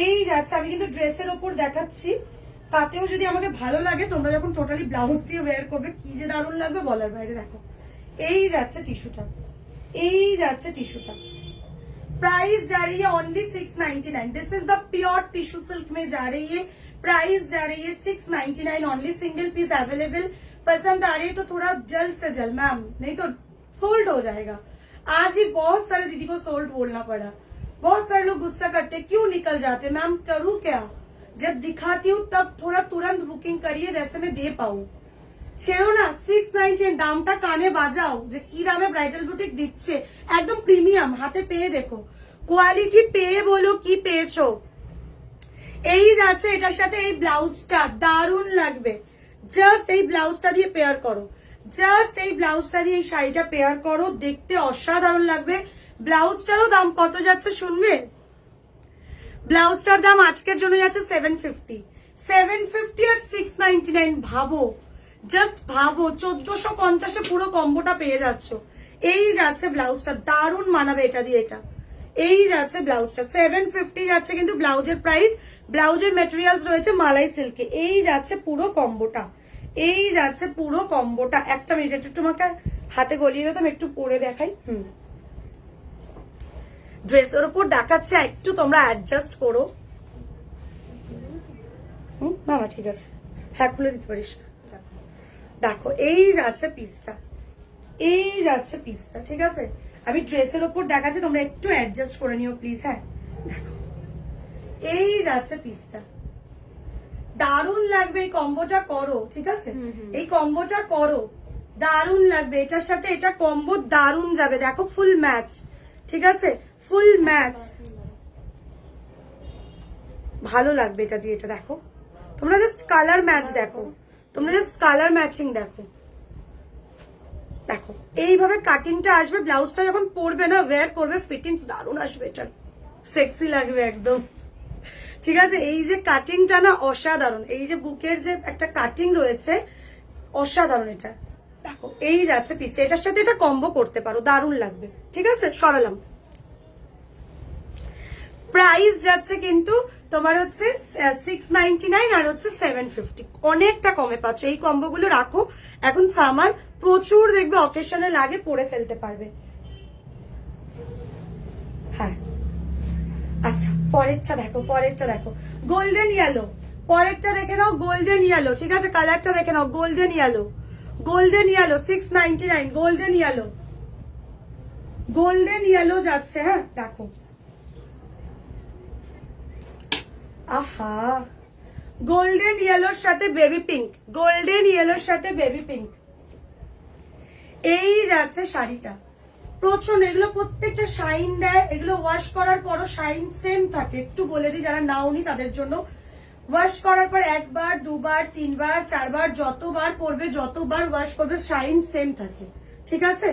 এই যাচ্ছে। আমি কিন্তু ড্রেসের ওপর দেখাচ্ছি, তাতেও যদি আমাকে ভালো লাগে, তোমরা যখন টোটালি ব্লাউজ দিয়ে ওয়্যার করবে কি যে দারুণ লাগবে বলার বাইরে। দেখো এই যাচ্ছে টিস্যুটা, এই যাচ্ছে টিস্যুটা। प्राइस जा रही है only 699। This is the pure tissue silk में जा रही है। प्राइस जा रही है 699 ओनली। Single piece available. पसंद आ रही है तो थोड़ा जल्द से जल्द मैम, नहीं तो सोल्ड हो जाएगा। आज ही बहुत सारे दीदी को सोल्ड बोलना पड़ा। बहुत सारे लोग गुस्सा करते, क्यों निकल जाते? मैम करूँ क्या? जब दिखाती हूँ तब थोड़ा तुरंत बुकिंग करिए, जैसे मैं दे पाऊँ। ছেড়ো না। 699 দামটা কানে বাজাও, যে কি দামে ব্রাইডাল বুটিক দিচ্ছে। একদম প্রিমিয়াম, হাতে পেয়ে দেখো, কোয়ালিটি পেয়ে বলো কি পেয়েছো। এই যাচ্ছে এটার সাথে এই ব্লাউজটা, দারুণ লাগবে। জাস্ট এই ব্লাউজটা দিয়ে পেয়ার করো, জাস্ট এই ব্লাউজটা দিয়ে এই শাড়িটা পেয়ার করো, দেখতে অসাধারণ লাগবে। ব্লাউজটারও দাম কত যাচ্ছে শুনবে? ব্লাউজটার দাম আজকের জন্য যাচ্ছে 750। 750 আর 699, ভাবো, জাস্ট ভাবো, 1450 পুরো কম্বোটা পেয়ে যাচ্ছ। এই যাচ্ছে ব্লাউজটা, দারুণ মানাবে এটা দিয়ে। এটা এই যাচ্ছে ব্লাউজটা, 750 যাচ্ছে কিন্তু ব্লাউজের প্রাইস। ব্লাউজের মেটেরিয়ালস রয়েছে মালাই সিল্কে। এই যাচ্ছে পুরো কম্বোটা, এই যাচ্ছে পুরো কম্বোটা। একটা মিনিট, একটু তোমাকে হাতে গলিয়ে দিতাম, একটু পরে দেখাই। ড্রেসের উপর দেখাচ্ছে, একটু তোমরা অ্যাডজাস্ট করো। না না ঠিক আছে, হ্যাঁ খুলে দিতে পারিস। দেখো এই যাচ্ছে পিসটা, এই যাচ্ছে পিসটা, ঠিক আছে? আমি ড্রেসের ওপর দেখাচ্ছি, তোমরা একটু অ্যাডজাস্ট করে নিও প্লিজ। হ্যাঁ দেখো এই যাচ্ছে পিসটা, দারুণ লাগবে। এই কম্বোটা করো, ঠিক আছে? এই কম্বোটা করো, দারুণ লাগবে। এটার সাথে এটা কম্বো দারুণ যাবে। দেখো ফুল ম্যাচ, ঠিক আছে? ফুল ম্যাচ, ভালো লাগবে এটা দিয়ে। এটা দেখো তোমরা, জাস্ট কালার ম্যাচ দেখো, তোমরা জাস্ট কালার ম্যাচিং দেখো, দেখো এইভাবে কাটিংটা আসবে। ব্লাউজটা যখন পরবে না, ওয়্যার করবে, ফিটিংস দারুণ আসবে, এটা সেক্সি লাগবে একদম। ঠিক আছে, এই যে কাটিংটা না অসাধারণ, এই যে বুকের যে একটা কাটিং রয়েছে অসাধারণ, এটা দেখো এই যাচ্ছে পিসটা, এটার সাথে এটা কম্বো করতে পারো, দারুণ লাগবে। ঠিক আছে, সরালাম। প্রাইস যাচ্ছে কিন্তু তোমার হচ্ছে 699 আর হচ্ছে 750, অনেকটা কমে পাচ্ছ। এই কম্বোগুলো রাখো, এখন সামার প্রচুর দেখবে অকেশনে লাগে, পরে ফেলতে পারবে। হ্যাঁ আচ্ছা, পরেরটা দেখো, পরেরটা দেখো, গোল্ডেন ইয়েলো। পরেরটা দেখে নাও, গোল্ডেন ইয়েলো। ঠিক আছে, কালারটা দেখে নাও, golden yellow, golden yellow 699, golden yellow, golden yellow যাচ্ছে। হ্যাঁ দেখো, আহা, গোল্ডেন ইয়েলোর সাথে বেবি পিঙ্ক, গোল্ডেন ইয়েলোর সাথে বেবি পিঙ্ক, এই যাচ্ছে শাড়িটা। প্রচন্ড, এগুলো প্রত্যেকটা শাইন দেয়, এগুলো ওয়াশ করার পরও শাইন সেম থাকে। একটু বলে দিই যারা নাওনি তাদের জন্য, ওয়াশ করার পর একবার, দুবার, তিনবার, চারবার, যতবার পরবে, যতবার ওয়াশ করবে, শাইন সেম থাকে। ঠিক আছে,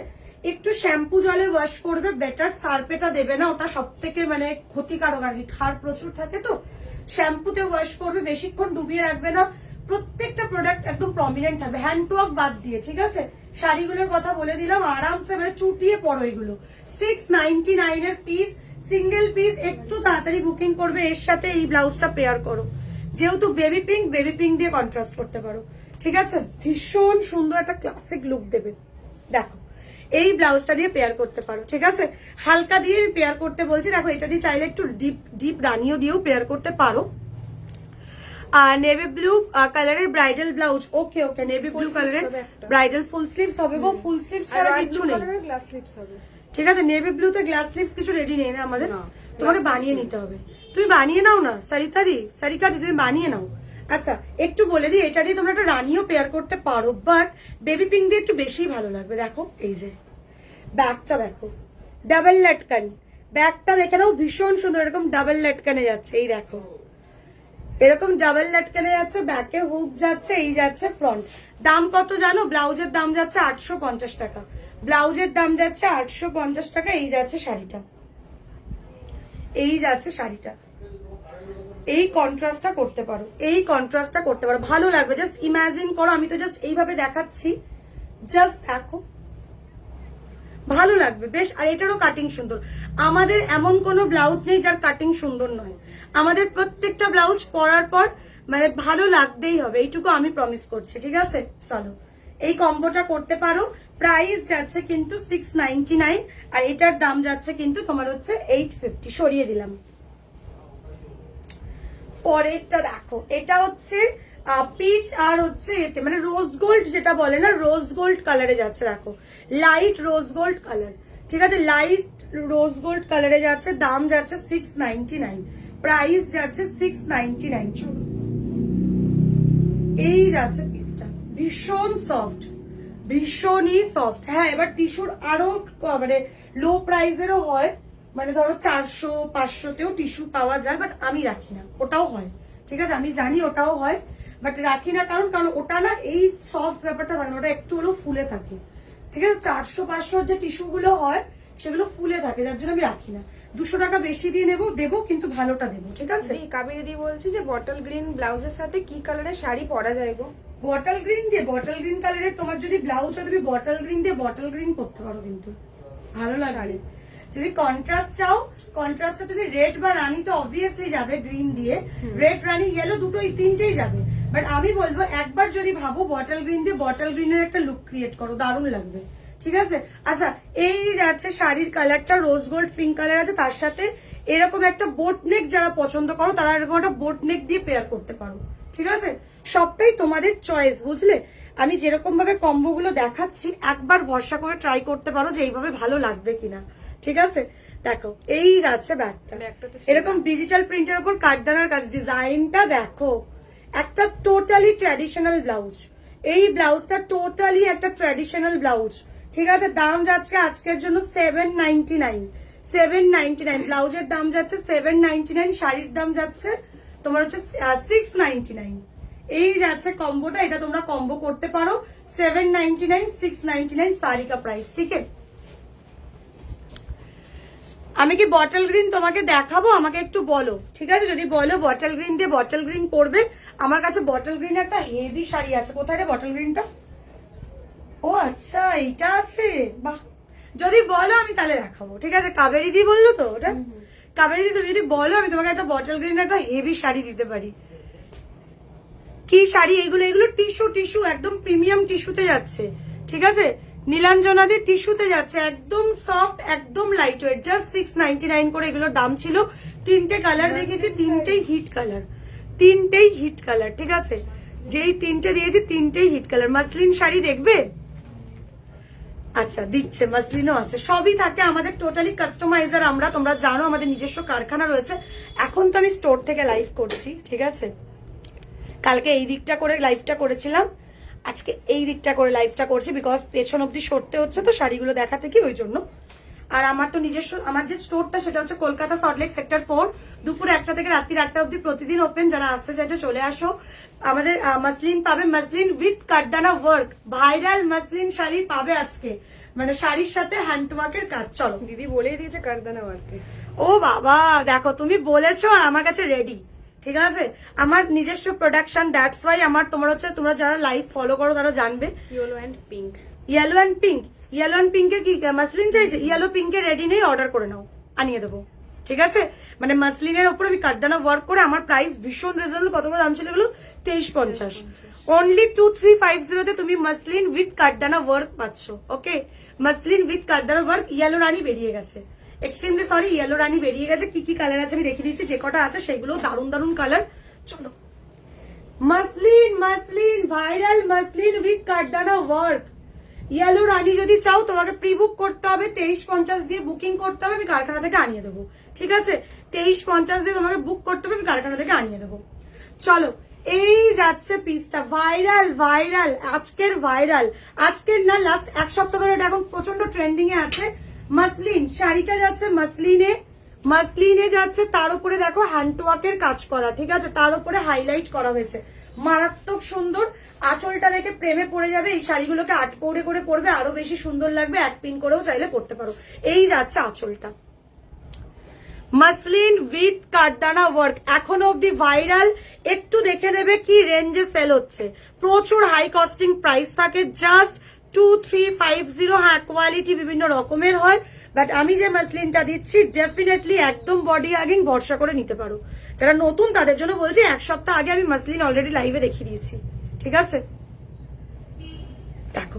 একটু শ্যাম্পু জলে ওয়াশ করবে বেটার, সার্ফেটা দেবে না, ওটা সব থেকে মানে ক্ষতিকারক আর কি, ক্ষার প্রচুর থাকে তো। শ্যাম্পুতে ওয়াশ করবে, বেশিক্ষণ ডুবিয়ে রাখবে না। প্রত্যেকটা প্রোডাক্ট একদম প্রমিনেন্ট থাকবে, হ্যান্ড ওয়ার্ক বাদ দিয়ে। ঠিক আছে, শাড়িগুলোর কথা বলে দিলাম, আরামসে মানে চুটিয়ে পড়ো এগুলো। 699 এর পিস, সিঙ্গেল পিস, একটু তাড়াতাড়ি বুকিং করবে। এর সাথে এই ব্লাউজটা পেয়ার করো, যেহেতু বেবি পিঙ্ক, বেবি পিঙ্ক দিয়ে কন্ট্রাস্ট করতে পারো। ঠিক আছে, ভীষণ সুন্দর একটা ক্লাসিক লুক দেবে। দেখো এই ব্লাউজটা দিয়ে পেয়ার করতে পারো। ঠিক আছে, হালকা দিয়ে পেয়ার করতে বলছি। দেখো এটা দিয়ে চাইলে একটু ডিপ ডিপ রানিও দিয়েও পেয়ার করতে পারো। নেভি ব্লু কালারের ব্রাইডাল ব্লাউজ। ওকে ওকে, নেভি ব্লু কালারের ব্রাইডাল ফুল স্লিভস হবে গো, ফুল স্লিভস ছাড়া কিছু নেই। গ্লাস স্লিপস হবে। ঠিক আছে, নেভি ব্লুতে গ্লাস স্লিভস কিছু রেডি নেই না আমাদের, তোমাকে বানিয়ে নিতে হবে। তুমি বানিয়ে নাও না সারিকা দি, তুমি বানিয়ে নাও। আচ্ছা একটু বলে দিই, এটা দিয়ে তোমরা একটা রানিও পেয়ার করতে পারো, বাট বেবি পিঙ্ক দিয়ে একটু বেশি ভালো লাগবে। দেখো এই যে ব্যাগটা দেখো, ডাবল লাটকান, ব্যাগটা দেখে নাও, ভীষণ সুন্দর, এরকম ডাবল লাটকানে যাচ্ছে। এই দেখো এরকম ডাবল লাটকানে যাচ্ছে, ব্যাকে হুক যাচ্ছে, এই যাচ্ছে ফ্রন্ট। দাম কত জানো? ব্লাউজের দাম যাচ্ছে 850 টাকা, ব্লাউজের দাম যাচ্ছে 850 টাকা। এই যাচ্ছে শাড়িটা, এই যাচ্ছে শাড়িটা। এই কন্ট্রাস্টটা করতে পারো, এই কন্ট্রাস্টটা করতে পারো, ভালো লাগবে। জাস্ট ইমাজিন করো, আমি তো জাস্ট এইভাবে দেখাচ্ছি, জাস্ট দেখো ভালো লাগবে বেশ। আর এটারও কাটিং সুন্দর। আমাদের এমন কোনো ব্লাউজ নেই যার কাটিং সুন্দর নয়, আমাদের প্রত্যেকটা ব্লাউজ পরার পর মানে ভালো লাগতেই হবে, এইটুকু আমি প্রমিস করছি। ঠিক আছে, চলো এই কম্বোটা করতে পারো। প্রাইস যাচ্ছে কিন্তু 699, আর এটার দাম যাচ্ছে কিন্তু তোমার হচ্ছে 850, সরিয়ে দিলাম। পরেরটা দেখো, এটা হচ্ছে পিচ আর হচ্ছে এতে মানে রোজ গোল্ড যেটা বলে না, রোজ গোল্ড কালারে যাচ্ছে। দেখো লাইট রোজ গোল্ড কালার। ঠিক আছে, লাইট রোজ গোল্ড কালারে যাচ্ছে, দাম যাচ্ছে 699, প্রাইস যাচ্ছে 699। চলো এই যাচ্ছে পিসটা, ভীষণ সফট, ভীষণই সফট। হ্যাঁ এবার টিস্যুর আরো মানে লো প্রাইসেরও হয়, মানে ধরো 400-500তেও টিস্যু পাওয়া যায়, বাট আমি রাখি না, ওটাও হয়। ঠিক আছে, আমি জানি ওটাও হয়, বাট রাখি না, কারণ ওটা না এই সফট ব্যাপারটা থাকে না, ওটা একটু হলেও ফুলে থাকে। ঠিক আছে, 400-500 যে টিস্যু গুলো হয় সেগুলো ফুলে থাকে, যার জন্য আমি রাখি না। 200 টাকা বেশি দিয়ে দেবো কিন্তু ভালোটা দেবো। ঠিক আছে, কাবেরী দি বলছি যে বটল গ্রিন ব্লাউজের সাথে কি কালারের শাড়ি পরা যায় গো? বটল গ্রিন দিয়ে, বটল গ্রিন কালারের তোমার যদি ব্লাউজ হয়, তুমি বটল গ্রিন দিয়ে বটল গ্রিন করতে পারো, কিন্তু ভালো লাগে। যদি কন্ট্রাস্ট চাও, কন্ট্রাস্টটা তুমি রেড বা রানী তো অবভিয়াসলি যাবে গ্রিন দিয়ে, রেড রানী ইয়েলো দুটোই তিনটেই যাবে, বাট আমি বলবো একবার যদি ভাবো বটল গ্রিন দিয়ে, বটল গ্রিনের একটা লুক ক্রিয়েট করো, দারুণ লাগবে। ঠিক আছে, আচ্ছা এই যাচ্ছে শাড়ির কালারটা, রোজ গোল্ড পিঙ্ক কালার আছে, তার সাথে এরকম একটা বোট নেক যারা পছন্দ করো তারা এরকম একটা বোট নেক দিয়ে পেয়ার করতে পারো। ঠিক আছে, সবটাই তোমাদের চয়েস, বুঝলে? আমি যেরকম ভাবে কম্বো গুলো দেখাচ্ছি, একবার ভরসা করে ট্রাই করতে পারো যে এইভাবে ভালো লাগবে কিনা। ঠিক আছে, দেখো এই যাচ্ছে ব্যাগটা, এরকম ডিজিটাল প্রিন্টের উপর কাঠদানার কাজ, ডিজাইনটা দেখো, একটা টোটালি ট্র্যাডিশনাল ব্লাউজ। এই ব্লাউজটা টোটালি একটা ট্র্যাডিশনাল ব্লাউজ। ঠিক আছে, দাম যাচ্ছে আজকের জন্য 799, ব্লাউজের দাম যাচ্ছে 799, শাড়ির দাম যাচ্ছে তোমার হচ্ছে 699। এই যাচ্ছে কম্বোটা, এটা তোমরা কম্বো করতে পারো 799 699 साड़ी का प्राइस। ठीक है, আমি কি বটল গ্রিন তোমাকে দেখাবো? আমাকে একটু বলো, ঠিক আছে? যদি বলো বটল গ্রিন দিয়ে বটল গ্রিন পরবে, আমার কাছে বটল গ্রিন একটা হেভি শাড়ি আছে। কোথায় রে বটল গ্রিনটা? ও আচ্ছা, এইটা আছে, বাহ। যদি বলো আমি তাহলে দেখাবো, ঠিক আছে? কাবেরী দি বললো তো ওটা, কাবেরী দি। তুমি যদি বলো আমি তোমাকে একটা বটল গ্রিন একটা হেভি শাড়ি দিতে পারি। কি শাড়ি এগুলো? এগুলো টিস্যু, টিস্যু একদম প্রিমিয়াম টিস্যুতে যাচ্ছে, ঠিক আছে? নীলাঞ্জনাদের টিস্যুতে যাচ্ছে, একদম সফট, একদম লাইট ওয়েট। জাস্ট 699 করে এগুলোর দাম ছিল। তিনটে কালার দেখেছি, তিনটেই হিট কালার, তিনটেই হিট কালার, ঠিক আছে? যেই তিনটে দিয়েছি তিনটেই হিট কালার। মাসলিন শাড়ি দেখবে? আচ্ছা দিচ্ছে, মাসলিনও আছে, সবই থাকে আমাদের। টোটালি কাস্টমাইজার আমরা, তোমরা জানো আমাদের নিজস্ব কারখানা রয়েছে। এখন তো আমি স্টোর থেকে লাইভ করছি, ঠিক আছে? কালকে এই দিকটা করে লাইভটা করেছিলাম, আজকে এই দিকটা করে লাইভটা করছি, বিকজ পেছন অব্দি সরতে হচ্ছে তো শাড়িগুলো দেখাতে, কি ওই জন্য। আর আমার তো নিজস্ব, আমার যে স্টোরটা সেটা হচ্ছে কলকাতা সল্টলেক সেক্টর 4, দুপুর 1টা থেকে রাত্রি 8টা অব্দি প্রতিদিন ওপেন। যারা আসতে চাইছে চলে আসো। আমাদের মাসলিন পাবে, মাসলিন উইথ কাঠদানা ওয়ার্ক, ভাইরাল মাসলিন শাড়ি পাবে আজকে, মানে শাড়ির সাথে হ্যান্ডওয়ার্কের কাজ। চলো, দিদি বলেই দিয়েছে কারদানা ওয়ার্কে। ও বাবা, দেখো তুমি বলেছো আর আমার কাছে রেডি, ঠিক আছে? আমার নিজস্ব প্রোডাকশন, দ্যাটস ওয়াই আমার, তোমার হচ্ছে, তোমরা যারা লাইভ ফলো করো তারা জানবে। Yellow and pink, yellow and pink, yellow and পিঙ্কে কি মাসলিন চাইছে? ইয়েলো পিঙ্কে রেডি নেই, অর্ডার করে নাও, আনিয়ে দেবো, ঠিক আছে? মানে মাসলিনের ওপর আমি কাঠদানা ওয়ার্ক করে, আমার প্রাইস ভীষণ রিজনেবল। কত করে দাম ছিল এগুলো? 2350। অনলি 2350 তে তুমি মাসলিন উইথ কাঠদানা ওয়ার্ক পাচ্ছ। ওকে, মাসলিন উইথ কাঠদানা ওয়ার্ক। ইয়েলো রানী বেরিয়ে গেছে, এক্সট্রিমলি সরি, ইয়েলো রানী বেরিয়ে গেছে। কি কি কালার আছে আমি দেখিয়ে দিচ্ছি, যে কটা আছে সেগুলো দারুণ দারুণ কালার। চলো, muslin, muslin viral muslin with কাঠদানা ওয়ার্ক। ইয়েলো রানী যদি চাও তোমাকে প্রি বুক করতে হবে, 2350 দিয়ে বুকিং করতে হবে, আমি কারখানা থেকে আনিয়ে দেবো, ঠিক আছে? 2350 দিয়ে তোমাকে বুক করতে হবে, আমি কারখানা থেকে আনিয়ে দেবো। চলো, এই যাচ্ছে পিসটা, ভাইরাল ভাইরাল, আজকের ভাইরাল, আজকের না লাস্ট এক সপ্তাহ ধরে এটা এখন প্রচন্ড ট্রেন্ডিং এ আছে। মাসলিন শাড়িটা যাচ্ছে মাসলিনে, মাসলিনে যাচ্ছে, তার উপরে দেখো হ্যান্ডওয়ার্কের কাজ করা, ঠিক আছে? তার উপরে হাইলাইট করা হয়েছে, মারাত্মক সুন্দর। আঁচলটা দেখে প্রেমে পড়ে যাবে। এই শাড়িগুলোকে 8 পৌড়ে করে পরবে, আরো বেশি সুন্দর লাগবে। 1 পিন করেও চাইলে পরতে পারো। এই যাচ্ছে আঁচলটা, মাসলিন উইথ কাঠদানা ওয়ার্ক, এখনো অব্দি ভাইরাল। একটু দেখে নেবে কি রেঞ্জে সেল হচ্ছে, প্রচুর হাই কস্টিং প্রাইস থাকে, জাস্ট 2350। হ্যাঁ, কোয়ালিটি বিভিন্ন রকমের হয়, বাট আমি যে মাসলিনটা দিচ্ছি ডেফিনেটলি একদম বডি হাগিং, ভরসা করে নিতে পারো। যারা নতুন তাদের জন্য বলছি, এক সপ্তাহ আগে আমি মাসলিন অলরেডি লাইভে দেখিয়ে দিয়েছি, ঠিক আছে? দেখো,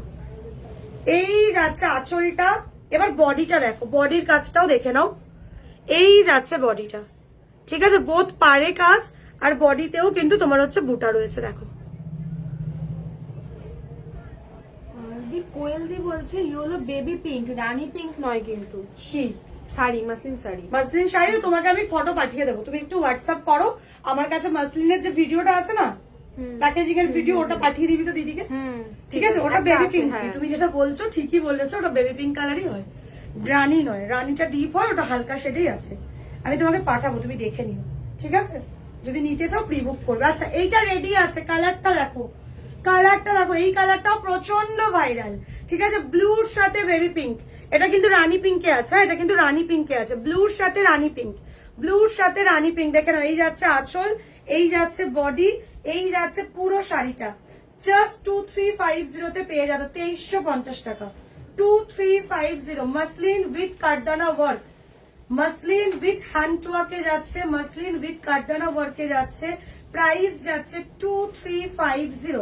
এই যাচ্ছে আঁচলটা। এবার বডিটা দেখো, বডির কাজটাও দেখে নাও। এই যাচ্ছে বডিটা, ঠিক আছে? বোথ পারে কাজ, আর বডিতেও কিন্তু তোমার হচ্ছে বুটা রয়েছে, দেখো। দি কোয়েল দি বলছে ইয়েলো বেবি পিঙ্ক, রানী পিঙ্ক নয় কিন্তু। কি শাড়ি, মাসলিন শাড়ি, মাসলিন শাড়ি তোমাকে আমি ফটো পাঠিয়ে দেবো, তুমি একটু হোয়াটসঅ্যাপ করো। আমার কাছে মাসলিনের যে ভিডিওটা আছে না, প্যাকেজিং এর ভিডিও, ওটা পাঠিয়ে দিবি তো দিদিকে, ঠিক আছে? ওটা বেবি পিঙ্ক, তুমি যেটা বলছো ঠিকই বলেছো, ওটা বেবি পিঙ্ক কালারই হয়, রানী নয়। রানীটা ডিপ হয়, ওটা হালকা শেডেই আছে। আমি তোমাকে পাঠাবো, তুমি দেখে নিও, ঠিক আছে? যদি নিতে চাও প্রি বুক করবে। আচ্ছা, এইটা রেডি আছে, কালারটা দেখো, কালারটা দেখো, এই কালারটাও প্রচন্ড ভাইরাল, ঠিক আছে? ব্লুর সাথে বেবি পিঙ্ক, এটা কিন্তু রানী পিঙ্কে আছে, এটা কিন্তু রানী পিঙ্কে আছে, ব্লুর সাথে রানী পিঙ্ক, ব্লুর সাথে রানী পিঙ্ক। দেখে নাও, এই যাচ্ছে আঁচল, এই যাচ্ছে বডি, এই যাচ্ছে পুরো শাড়িটা। জাস্ট 2350 তে পেয়ে যাবে, 2350 টাকা, 2350। মাসলিন উইথ কাঠদানা ওয়ার্ক, মাসলিন উইথ হ্যান্ডওয়ার্কে যাচ্ছে, মাসলিন উইথ কাঠদানা ওয়ার্কে যাচ্ছে। প্রাইস যাচ্ছে 2350,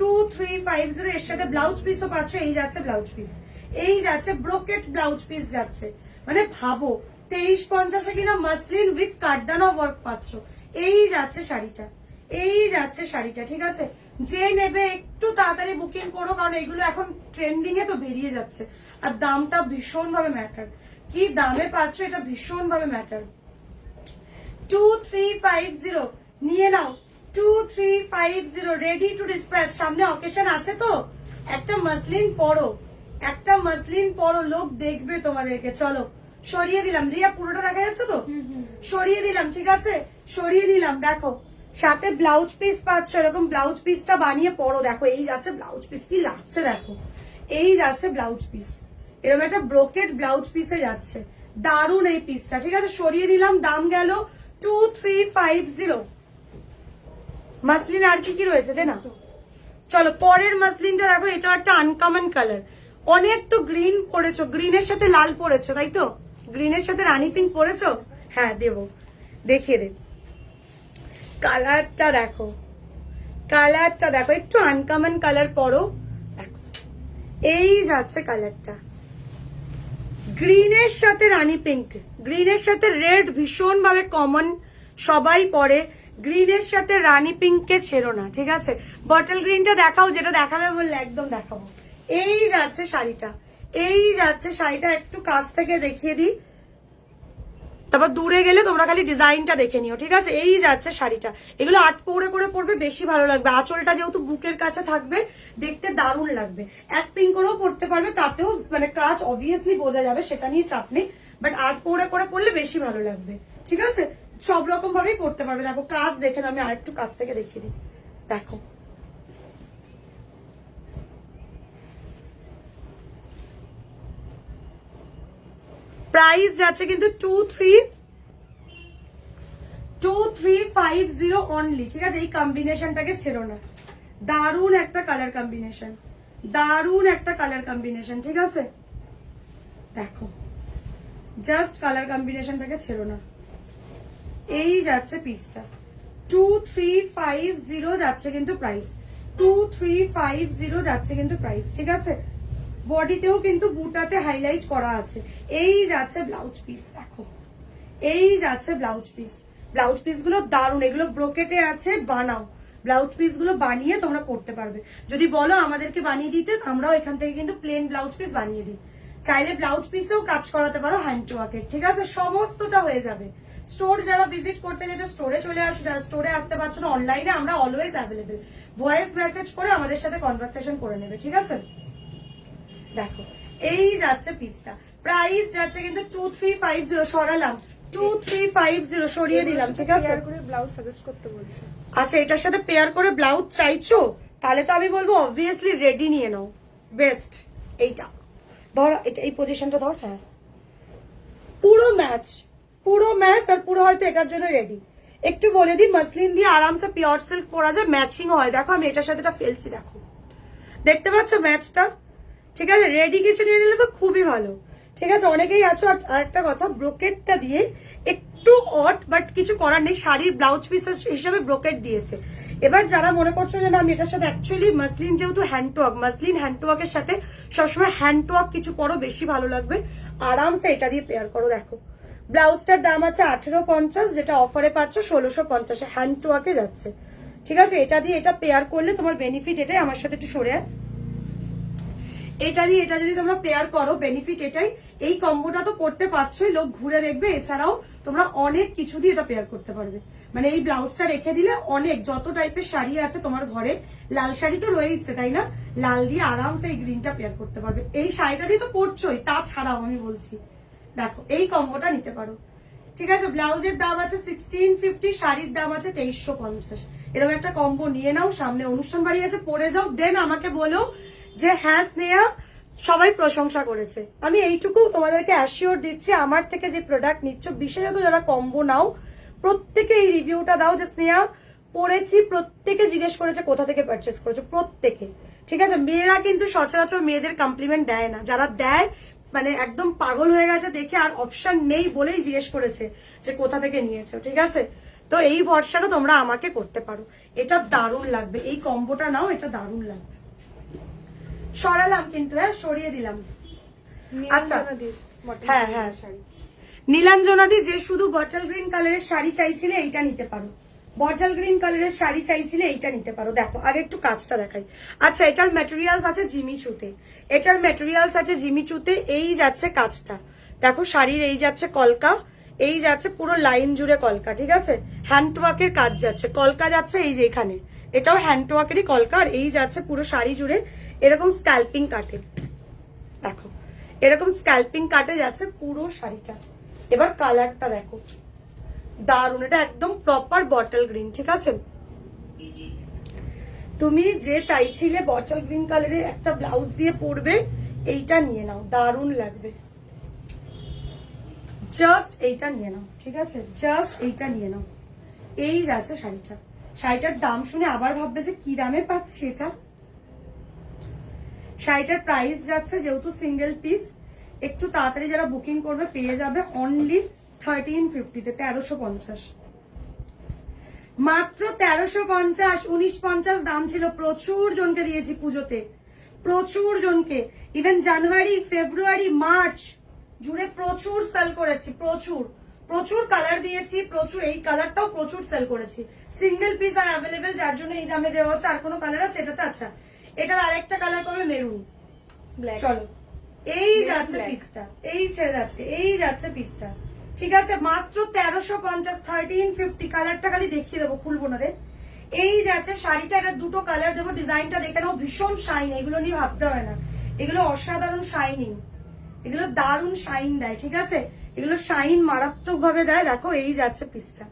2350। এর সাথে ব্লাউজ পিসও পাচ্ছ, এই যাচ্ছে ব্লাউজ পিস, এই যাচ্ছে ব্রোকেট ব্লাউজ পিস যাচ্ছে। মানে ভাবো, 2350 কিনা মাসলিন উইথ কাঠদানা ওয়ার্ক পাচ্ছ। এই যাচ্ছে শাড়িটা, এই যাচ্ছে শাড়িটা, ঠিক আছে? যে নেবে একটু তাড়াতাড়ি বুকিং করো, কারণ এগুলো এখন ট্রেন্ডিং এ তো বেরিয়ে যাচ্ছে। আর দামটা ভীষণ ভাবে ম্যাটার, কি দামে পাচ্ছ এটা ভীষণ ভাবে ম্যাটার। 2350 নিয়ে নাও, 2350 রেডি টু ডিসপ্যাচ। সামনে অকেশন আছে তো, একটা মাসলিন পরো, একটা মাসলিন পরো, লোক দেখবে তোমাদেরকে। চলো, সরিয়ে দিলাম, রিয়া পুরোটা দেখা যাচ্ছে তো? সরিয়ে দিলাম, ঠিক আছে? সরিয়ে দিলাম, দেখো সাথে ব্লাউজ পিস পাচ্ছ, এরকম ব্লাউজ পিসটা বানিয়ে পরো। দেখো এই যাচ্ছে ব্লাউজ পিস, কি লাগছে দেখো, এই যাচ্ছে ব্লাউজ পিস, এরকম একটা ব্রোকেড ব্লাউজ পিসে যাচ্ছে, দারুন এই পিসটা। ঠিক আছে, সরিয়ে দিলাম, দাম গেল 2350। মাসলিন আর কি কি রয়েছে দে না। চলো পরের মাসলিনটা দেখো, এটা একটা আনকমন কালার। অনেক তো গ্রিন পরেছো, গ্রিনের সাথে লাল পরেছো তাই তো, গ্রিনের সাথে রানী পিঙ্ক পরেছো। হ্যাঁ দেবো, দেখিয়ে দে কালারটা দেখো, কালারটা দেখো, একটু আনকমন কালার পরো। দেখো এই যাচ্ছে কালারটা, গ্রিনের সাথে রানী পিঙ্ক, গ্রিনের সাথে রেড ভীষণ ভাবে কমন, সবাই পরে। গ্রিনের সাথে রানী পিঙ্ককে ছেড়ো না, ঠিক আছে। বটল গ্রিনটা দেখাও, যেটা দেখাবে বললে একদম দেখাবো। এই যাচ্ছে শাড়িটা, এই যাচ্ছে শাড়িটা, একটু কাছ থেকে দেখিয়ে দিই, তারপর দূরে গেলে তোমরা খালি ডিজাইনটা দেখে নিও, ঠিক আছে। এই যাচ্ছে শাড়িটা, এগুলো 8 পৌড়ে করে পরবে, বেশি ভালো লাগবে। আঁচলটা যেহেতু বুকের কাছে থাকবে, দেখতে দারুণ লাগবে। 1 পিন করেও পরতে পারবে, তাতেও মানে কাজ অবভিয়াসলি বোঝা যাবে, সেটা নিয়ে চাপ নেই, বাট 8 পৌড়ে করে পরলে বেশি ভালো লাগবে, ঠিক আছে। সব রকম ভাবেই করতে পারবে। দেখো কাজ দেখে না, আমি আরেকটু কাছ থেকে দেখিয়ে দিই, দেখো প্রাইস যাচ্ছে কিন্তু 2350 অনলি, ঠিক আছে। এই কম্বিনেশনটাকে ছেড়ো না, দারুন একটা কালার কম্বিনেশন, দারুন একটা কালার কম্বিনেশন, ঠিক আছে। দেখো জাস্ট কালার কম্বিনেশনটাকে ছেড়ো না। এই যাচ্ছে পিসটা 2350 যাচ্ছে কিন্তু প্রাইস, 2350 যাচ্ছে কিন্তু প্রাইস, ঠিক আছে। বডিতেও কিন্তু বুটাতে হাইলাইট করা আছে। এই যাচ্ছে ব্লাউজ পিস, দেখো এই যাচ্ছে ব্লাউজ পিস। ব্লাউজ পিস গুলো দারুন, এগুলো ব্রোকেটে আছে, বানাও। ব্লাউজ পিস গুলো বানিয়ে তোমরা পড়তে পারবে। যদি বলো আমাদেরকে বানিয়ে দিতে, আমরাও এখান থেকে কিন্তু প্লেন ব্লাউজ পিস বানিয়ে দিই। চাইলে ব্লাউজ পিসেও কাজ করাতে পারো হ্যান্ড টু ওয়ার্কের, ঠিক আছে। সমস্তটা হয়ে যাবে। স্টোর যারা ভিজিট করতে গেছো স্টোরে চলে আসো, যারা স্টোরে আসতে পারছো না অনলাইনে আমরা অলওয়েজ অ্যাভেলেবেল, ভয়েস মেসেজ করে আমাদের সাথে কনভারসেশন করে নেবে, ঠিক আছে। দেখো এই যাচ্ছে পিসটা, প্রাইস যাচ্ছে কিন্তু 2350। সরালাম 2350, সরিয়ে দিলাম, ঠিক আছে। ব্লাউজ সাজেস্ট করতে বলছে। আচ্ছা এটার সাথে পেয়ার করে ব্লাউজ চাইছো, তাহলে তো আমি বলবো অবভিয়াসলি রেডি নিয়ে নাও, বেস্ট। এইটা ধর, এটা এই পজিশনটা ধর, হ্যাঁ পুরো ম্যাচ, পুরো ম্যাচ, আর পুরো হয়তো এটার জন্য রেডি। একটু বলে দিই, মাসলিন দিয়ে আরামসে পিওর সিল্ক পরা যায়, ম্যাচিং হয়। দেখো আমি এটার সাথে এটা ফেলছি, দেখো দেখতে পাচ্ছ ম্যাচটা, ঠিক আছে। রেডি কিছু নিয়ে নিলে তো খুবই ভালো, ঠিক আছে। অনেকেই আছো। আর একটা কথা, ব্রোকেটটা দিয়ে একটু অট, বাট কিছু করার নেই, শাড়ির ব্লাউজ পিস হিসেবে ব্রোকেট দিয়েছে। এবার যারা মনে করছো যে না আমি এটার সাথে অ্যাকচুয়ালি মাসলিন যেহেতু hand to work, muslin hand to ওয়ার্কের সাথে সবসময় হ্যান্ড টু ওয়ার্ক কিছু পরো, বেশি ভালো লাগবে, আরামসে এটা দিয়ে পেয়ার করো। দেখো ব্লাউজটার দাম আছে 1850, যেটা অফারে পাচ্ছ 1650, হ্যান্ড টু ওয়ার্কে যাচ্ছে, ঠিক আছে। এটা দিয়ে এটা পেয়ার করলে তোমার বেনিফিট এটাই। আমার সাথে একটু সরে আয়। এটা দিয়ে এটা যদি তোমরা পেয়ার করো, বেনিফিট এটাই। এই কম্বোটা তো করতে পারছোই, লোক ঘুরে দেখবে। এছাড়াও তোমরা অনেক কিছু দিয়ে এটা পেয়ার করতে পারবে। মানে এই ব্লাউজটা রেখে দিলে অনেক, যত টাইপের শাড়ি আছে তোমার ঘরে, লাল শাড়ি তো রয়েছে তাই না, লাল দিয়ে আরামসে এই গ্রিনটা পেয়ার করতে পারবে। এই শাড়িটা দিয়ে তো পরছোই, তাছাড়াও আমি বলছি দেখো এই কম্বোটা নিতে পারো, ঠিক আছে। ব্লাউজের দাম আছে 1650, শাড়ির দাম আছে 2350। এরকম একটা কম্বো নিয়ে নাও, সামনে অনুষ্ঠান বাড়ি আছে, পরে যাও, দেন আমাকে বলো যে হ্যাঁ স্নেহা সবাই প্রশংসা করেছে। আমি এইটুকু তোমাদেরকে অ্যাসিওর দিচ্ছি, আমার থেকে যে প্রোডাক্ট নিচ্ছ, বিশেষত যারা কম্বো নাও, প্রত্যেকে এই রিভিউটা দাও যে স্নেহা পড়েছি, প্রত্যেকে জিজ্ঞেস করেছে কোথা থেকে পারচেস করেছো, প্রত্যেকে, ঠিক আছে। মেয়েরা কিন্তু সচরাচর মেয়েদের কমপ্লিমেন্ট দেয় না, যারা দেয় মানে একদম পাগল হয়ে গেছে দেখে, আর অপশন নেই বলেই জিজ্ঞেস করেছে যে কোথা থেকে নিয়েছো, ঠিক আছে। তো এই ভরসাটা তোমরা আমাকে করতে পারো। এটা দারুণ লাগবে, এই কম্বোটা নাও, এটা দারুণ লাগবে। সরালাম কিন্তু, হ্যাঁ সরিয়ে দিলাম। আচ্ছা হ্যাঁ হ্যাঁ, নীলাঞ্জনাদি যে শুধু বটল গ্রিন কালারের শাড়ি চাইছিলে এইটা নিতে পারো, বটল গ্রিন কালারের শাড়ি চাইছিলে এইটা নিতে পারো। দেখো আগে একটু কাজটা দেখাই। আচ্ছা এটার ম্যাটেরিয়ালস আছে জিমিচুতে, এটার ম্যাটেরিয়ালস আছে জিমিচুতে। এই যাচ্ছে কাজটা, দেখো শাড়ির এই যাচ্ছে কলকা, এই যাচ্ছে পুরো লাইন জুড়ে কলকা, ঠিক আছে। হ্যান্ড ওয়ার্কের কাজ যাচ্ছে, কলকা যাচ্ছে এই যে এখানে, এটাও হ্যান্ড ওয়ার্কেরই কলকা। আর এই যাচ্ছে পুরো শাড়ি জুড়ে এরকম স্ক্যাল্পিং কাটে, দেখো এরকম স্ক্যাল্পিং কাটে যাচ্ছে পুরো শাড়িটা। এবার কালারটা দেখো, দারুন, এটা একদম প্রপার বটল গ্রিন, ঠিক আছে? তুমি যে চাইছিলে বটল গ্রিন কালারের একটা ব্লাউজ দিয়ে পরবে, এইটা নিয়ে নাও, দারুন লাগবে। জাস্ট এইটা নিয়ে নাও, ঠিক আছে? জাস্ট এইটা নিয়ে নাও। এই যাচ্ছে শাড়িটা। শাড়িটার দাম শুনে আবার ভাববে যে কি দামে পাচ্ছি এটা। শাড়িটার প্রাইস যাচ্ছে, যেহেতু সিঙ্গেল পিস, একটু তাড়াতাড়ি যারা বুকিং করবে পেয়ে যাবে অনলি 1350-তে, 1350, মাত্র 1350। 1950 দাম ছিল। প্রচুর জনকে দিয়েছি পুজোতে, প্রচুর জনকে। ইভেন জানুয়ারি, ফেব্রুয়ারি, মার্চ জুড়ে প্রচুর সেল করেছি, প্রচুর প্রচুর কালার দিয়েছি, প্রচুর। এই কালারটাও প্রচুর সেল করেছি। সিঙ্গেল পিস আর অ্যাভেলেবেল, যার জন্য এই দামে দেওয়া হচ্ছে। আর কোনো কালার আছে এটাতে? আচ্ছা, এটার আরেকটা কালার পাবে মেরুন। চলো, এই যাচ্ছে পিসটা, এই ছেড়ে যাচ্ছে, এই যাচ্ছে পিসটা, ঠিক আছে? মাত্র 1350, 1350। কালারটা খালি দেখিয়ে দেবো, খুলবো না রে। এই যাচ্ছে শাড়িটা, এটা দুটো কালার দেবো। ডিজাইনটা দেখে নাও, ভীষণ শাইন। এগুলো নিয়ে ভাবতে হয় না, এগুলো অসাধারণ শাইনিং, এগুলো দারুণ শাইন দেয়, ঠিক আছে? এগুলো শাইন মারাত্মক ভাবে দেয়। দেখো, এই যাচ্ছে পিসটা,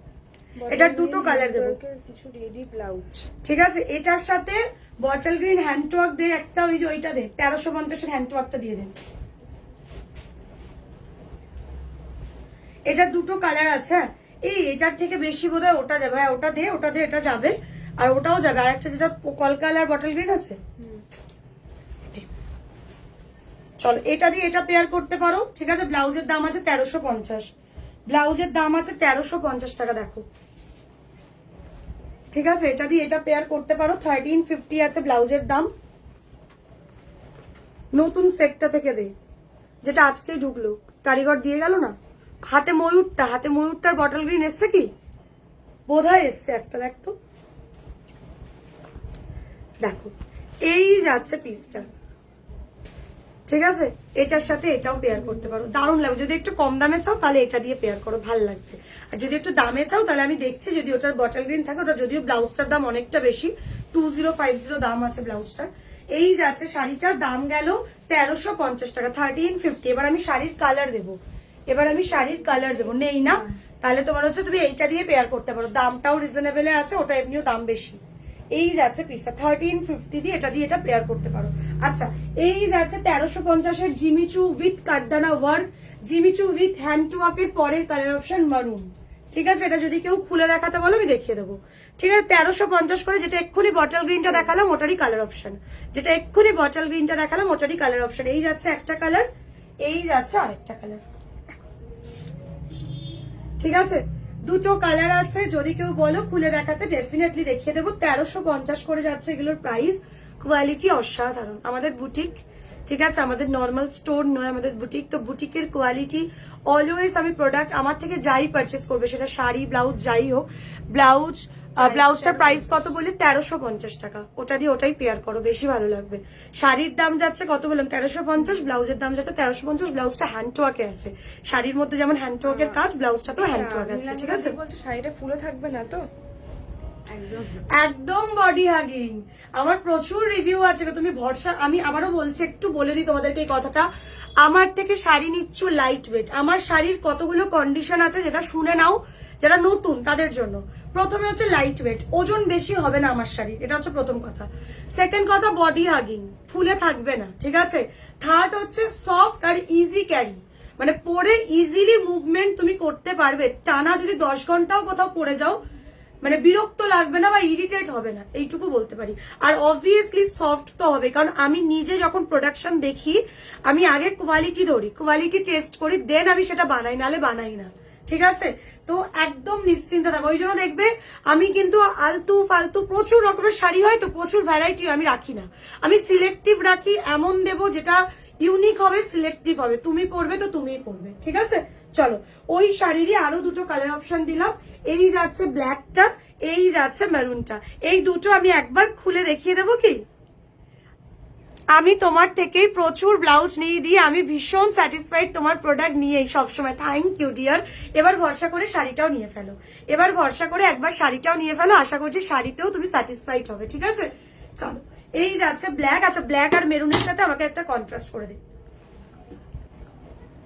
এটার দুটো কালার দেবো, কিছু রেডি ব্লাউজ, ঠিক আছে? এটার সাথে বটল গ্রিন হ্যান্ড ওয়ার্ক দিয়ে একটা, ওই যে ওইটা দে, 1350 এর হ্যান্ড ওয়ার্কটা দিয়ে দেন। এটার দুটো কালার আছে। এই এটার থেকে বেশি বোধহয় ওটা যাবে। হ্যাঁ, ওটা দে, ওটা দে, এটা যাবে। আর ওটাও যাবে। আর একটা যেটা কলকালার আর বটল গ্রিন আছে, চলো এটা দিয়ে এটা পেয়ার করতে পারো, ঠিক আছে? ব্লাউজের দাম আছে 1350, ব্লাউজের দাম আছে 1350 টাকা। দেখো, ঠিক আছে? এটা দিয়ে এটা পেয়ার করতে পারো, 1350 আছে ব্লাউজের দাম। নতুন সেটটা থেকে দে, যেটা আজকেই ঢুকলো, কারিগর দিয়ে গেল না। হাতে ময়ূরটা, হাতে ময়ূরটার বটল গ্রিন এসছে কি? বোধহয় এসছে একটা, দেখতো। দেখো, এই যাচ্ছে পিসটা, ঠিক আছে? এটার সাথে এটাও পেয়ার করতে পারো, দারুণ লাগবে। যদি একটু কম দামে চাও তাহলে এটা দিয়ে পেয়ার করো, ভাল লাগবে। আর যদি একটু দামে চাও তাহলে আমি দেখছি, যদি ওটার বটল গ্রিন থাকে, ওটা যদিও ব্লাউজটার দাম অনেকটা বেশি, 2050 দাম আছে ব্লাউজটার। এই যাচ্ছে শাড়িটার দাম গেল 1350 টাকা, 1350। এবার আমি শাড়ির কালার দেবো, এবার আমি শাড়ির কালার দেবো। নেই না? তাহলে তোমার হচ্ছে তুমি এইটা দিয়ে পেয়ার করতে পারো, দামটাও রিজনেবলে আছে, ওটা এমনিও দাম বেশি। এই যাচ্ছে পিসটা 1350 দিয়ে, এটা দিয়ে এটা পেয়ার করতে পারো। আচ্ছা, এই যাচ্ছে 1350 এর জিমিচু উইথ কাটদানা ওয়ার্ক, জিমিচু উইথ হ্যান্ড ওয়ার্কের পরের কালার অপশন মারুন, ঠিক আছে? এটা যদি কেউ খুলে দেখাতে বলো আমি দেখিয়ে দেবো, ঠিক আছে? 1350 করে। যেটা এক্ষুনি বটল গ্রিনটা দেখালাম ওটারই কালার অপশন, যেটা এক্ষুনি বটল গ্রিনটা দেখালাম ওটারই কালার অপশন। এই যাচ্ছে একটা কালার, এই যাচ্ছে আরেকটা কালার, ঠিক আছে? দুটো কালার আছে। যদি কেউ বলো খুলে দেখাতে, ডেফিনেটলি দেখিয়ে দেবো। 1350 করে যাচ্ছে এগুলোর প্রাইস। কোয়ালিটি অসাধারণ। আমাদের বুটিক, ঠিক আছে? আমাদের নর্মাল স্টোর নয়, আমাদের বুটিক। তো বুটিকের কোয়ালিটি অলওয়েজ, আমি প্রোডাক্ট আমার থেকে যাই পারচেস করবে, সেটা শাড়ি, ব্লাউজ, যাই হোক, ব্লাউজটার প্রাইস কত বলি? 1350 টাকা। ওটা দিয়ে ওটাই পেয়ার করো, বেশি ভালো লাগবে। শাড়ির দাম যাচ্ছে কত বললাম? 1350। ব্লাউজের দাম যাচ্ছে 1350। ব্লাউজটা হ্যান্ড ওয়ার্কে আছে। শাড়ির মধ্যে যেমন হ্যান্ড ওয়ার্কের কাজ, ব্লাউজটা তো হ্যান্ড ওয়ার্ক আছে, ঠিক আছে? শাড়িটা ফুলে থাকবে না তো? একদম বডি হাগিং। আমার প্রচুর রিভিউ আছে, তুমি ভরসা। আমি আবারও বলছি, একটু বলে দিই তোমাদেরকে এই কথাটা। আমার থেকে শাড়ি নিচ্ছ লাইট ওয়েট। আমার শাড়ির কতগুলো কন্ডিশন আছে যেটা শুনে নাও, যারা নতুন তাদের জন্য। প্রথমে হচ্ছে লাইট ওয়েট, ওজন বেশি হবে না আমার শাড়ি, এটা হচ্ছে প্রথম কথা। সেকেন্ড কথা, বডি হাগিং, ফুলে থাকবে না, ঠিক আছে? থার্ড হচ্ছে সফট আর ইজি ক্যারি, মানে পরে ইজিলি মুভমেন্ট তুমি করতে পারবে। টানা যদি 10 ঘন্টাও কোথাও পরে যাও, মানে বিরক্ত লাগবে না বা ইরিটেট হবে না, এইটুকু বলতে পারি। আর অবভিয়াসলি সফট তো হবে, কারণ আমি নিজে যখন প্রোডাকশন দেখি, আমি আগে কোয়ালিটি ধরি, কোয়ালিটি টেস্ট করি, দেন আমি সেটা বানাই, নালে বানাই না, ঠিক আছে? তো একদম নিশ্চিন্ত থাকো। ওই জন্য দেখবে আমি কিন্তু আলতু ফালতু প্রচুর রকমের শাড়ি হয়, তো প্রচুর ভ্যারাইটি আমি রাখি না। আমি সিলেক্টিভ রাখি, এমন দেবো যেটা ইউনিক হবে, সিলেক্টিভ হবে। তুমি পরবে তো তুমিই পরবে, ঠিক আছে? চলো, ওই শাড়িরই আরো দুটো কালার অপশন দিলাম। এই যাচ্ছে ব্ল্যাকটা, এই যাচ্ছে মেরুনটা। এই দুটো আমি একবার খুলে দেখিয়ে দেবো কি? আমি তোমার থেকেই প্রচুর ব্লাউজ নিয়ে দিয়ে আমি ভীষণ স্যাটিসফাইড তোমার প্রোডাক্ট নিয়েই সবসময়। Thank you dear. এবার ভরসা করে শাড়িটাও নিয়ে ফেলো, এবার ভরসা করে একবার শাড়িটাও নিয়ে ফেলো। আশা করছি শাড়িতেও তুমি স্যাটিসফাইড হবে, ঠিক আছে? চলো, এই যাচ্ছে ব্ল্যাক। আচ্ছা, ব্ল্যাক আর মেরুনের সাথে আমাকে একটা কন্ট্রাস্ট করে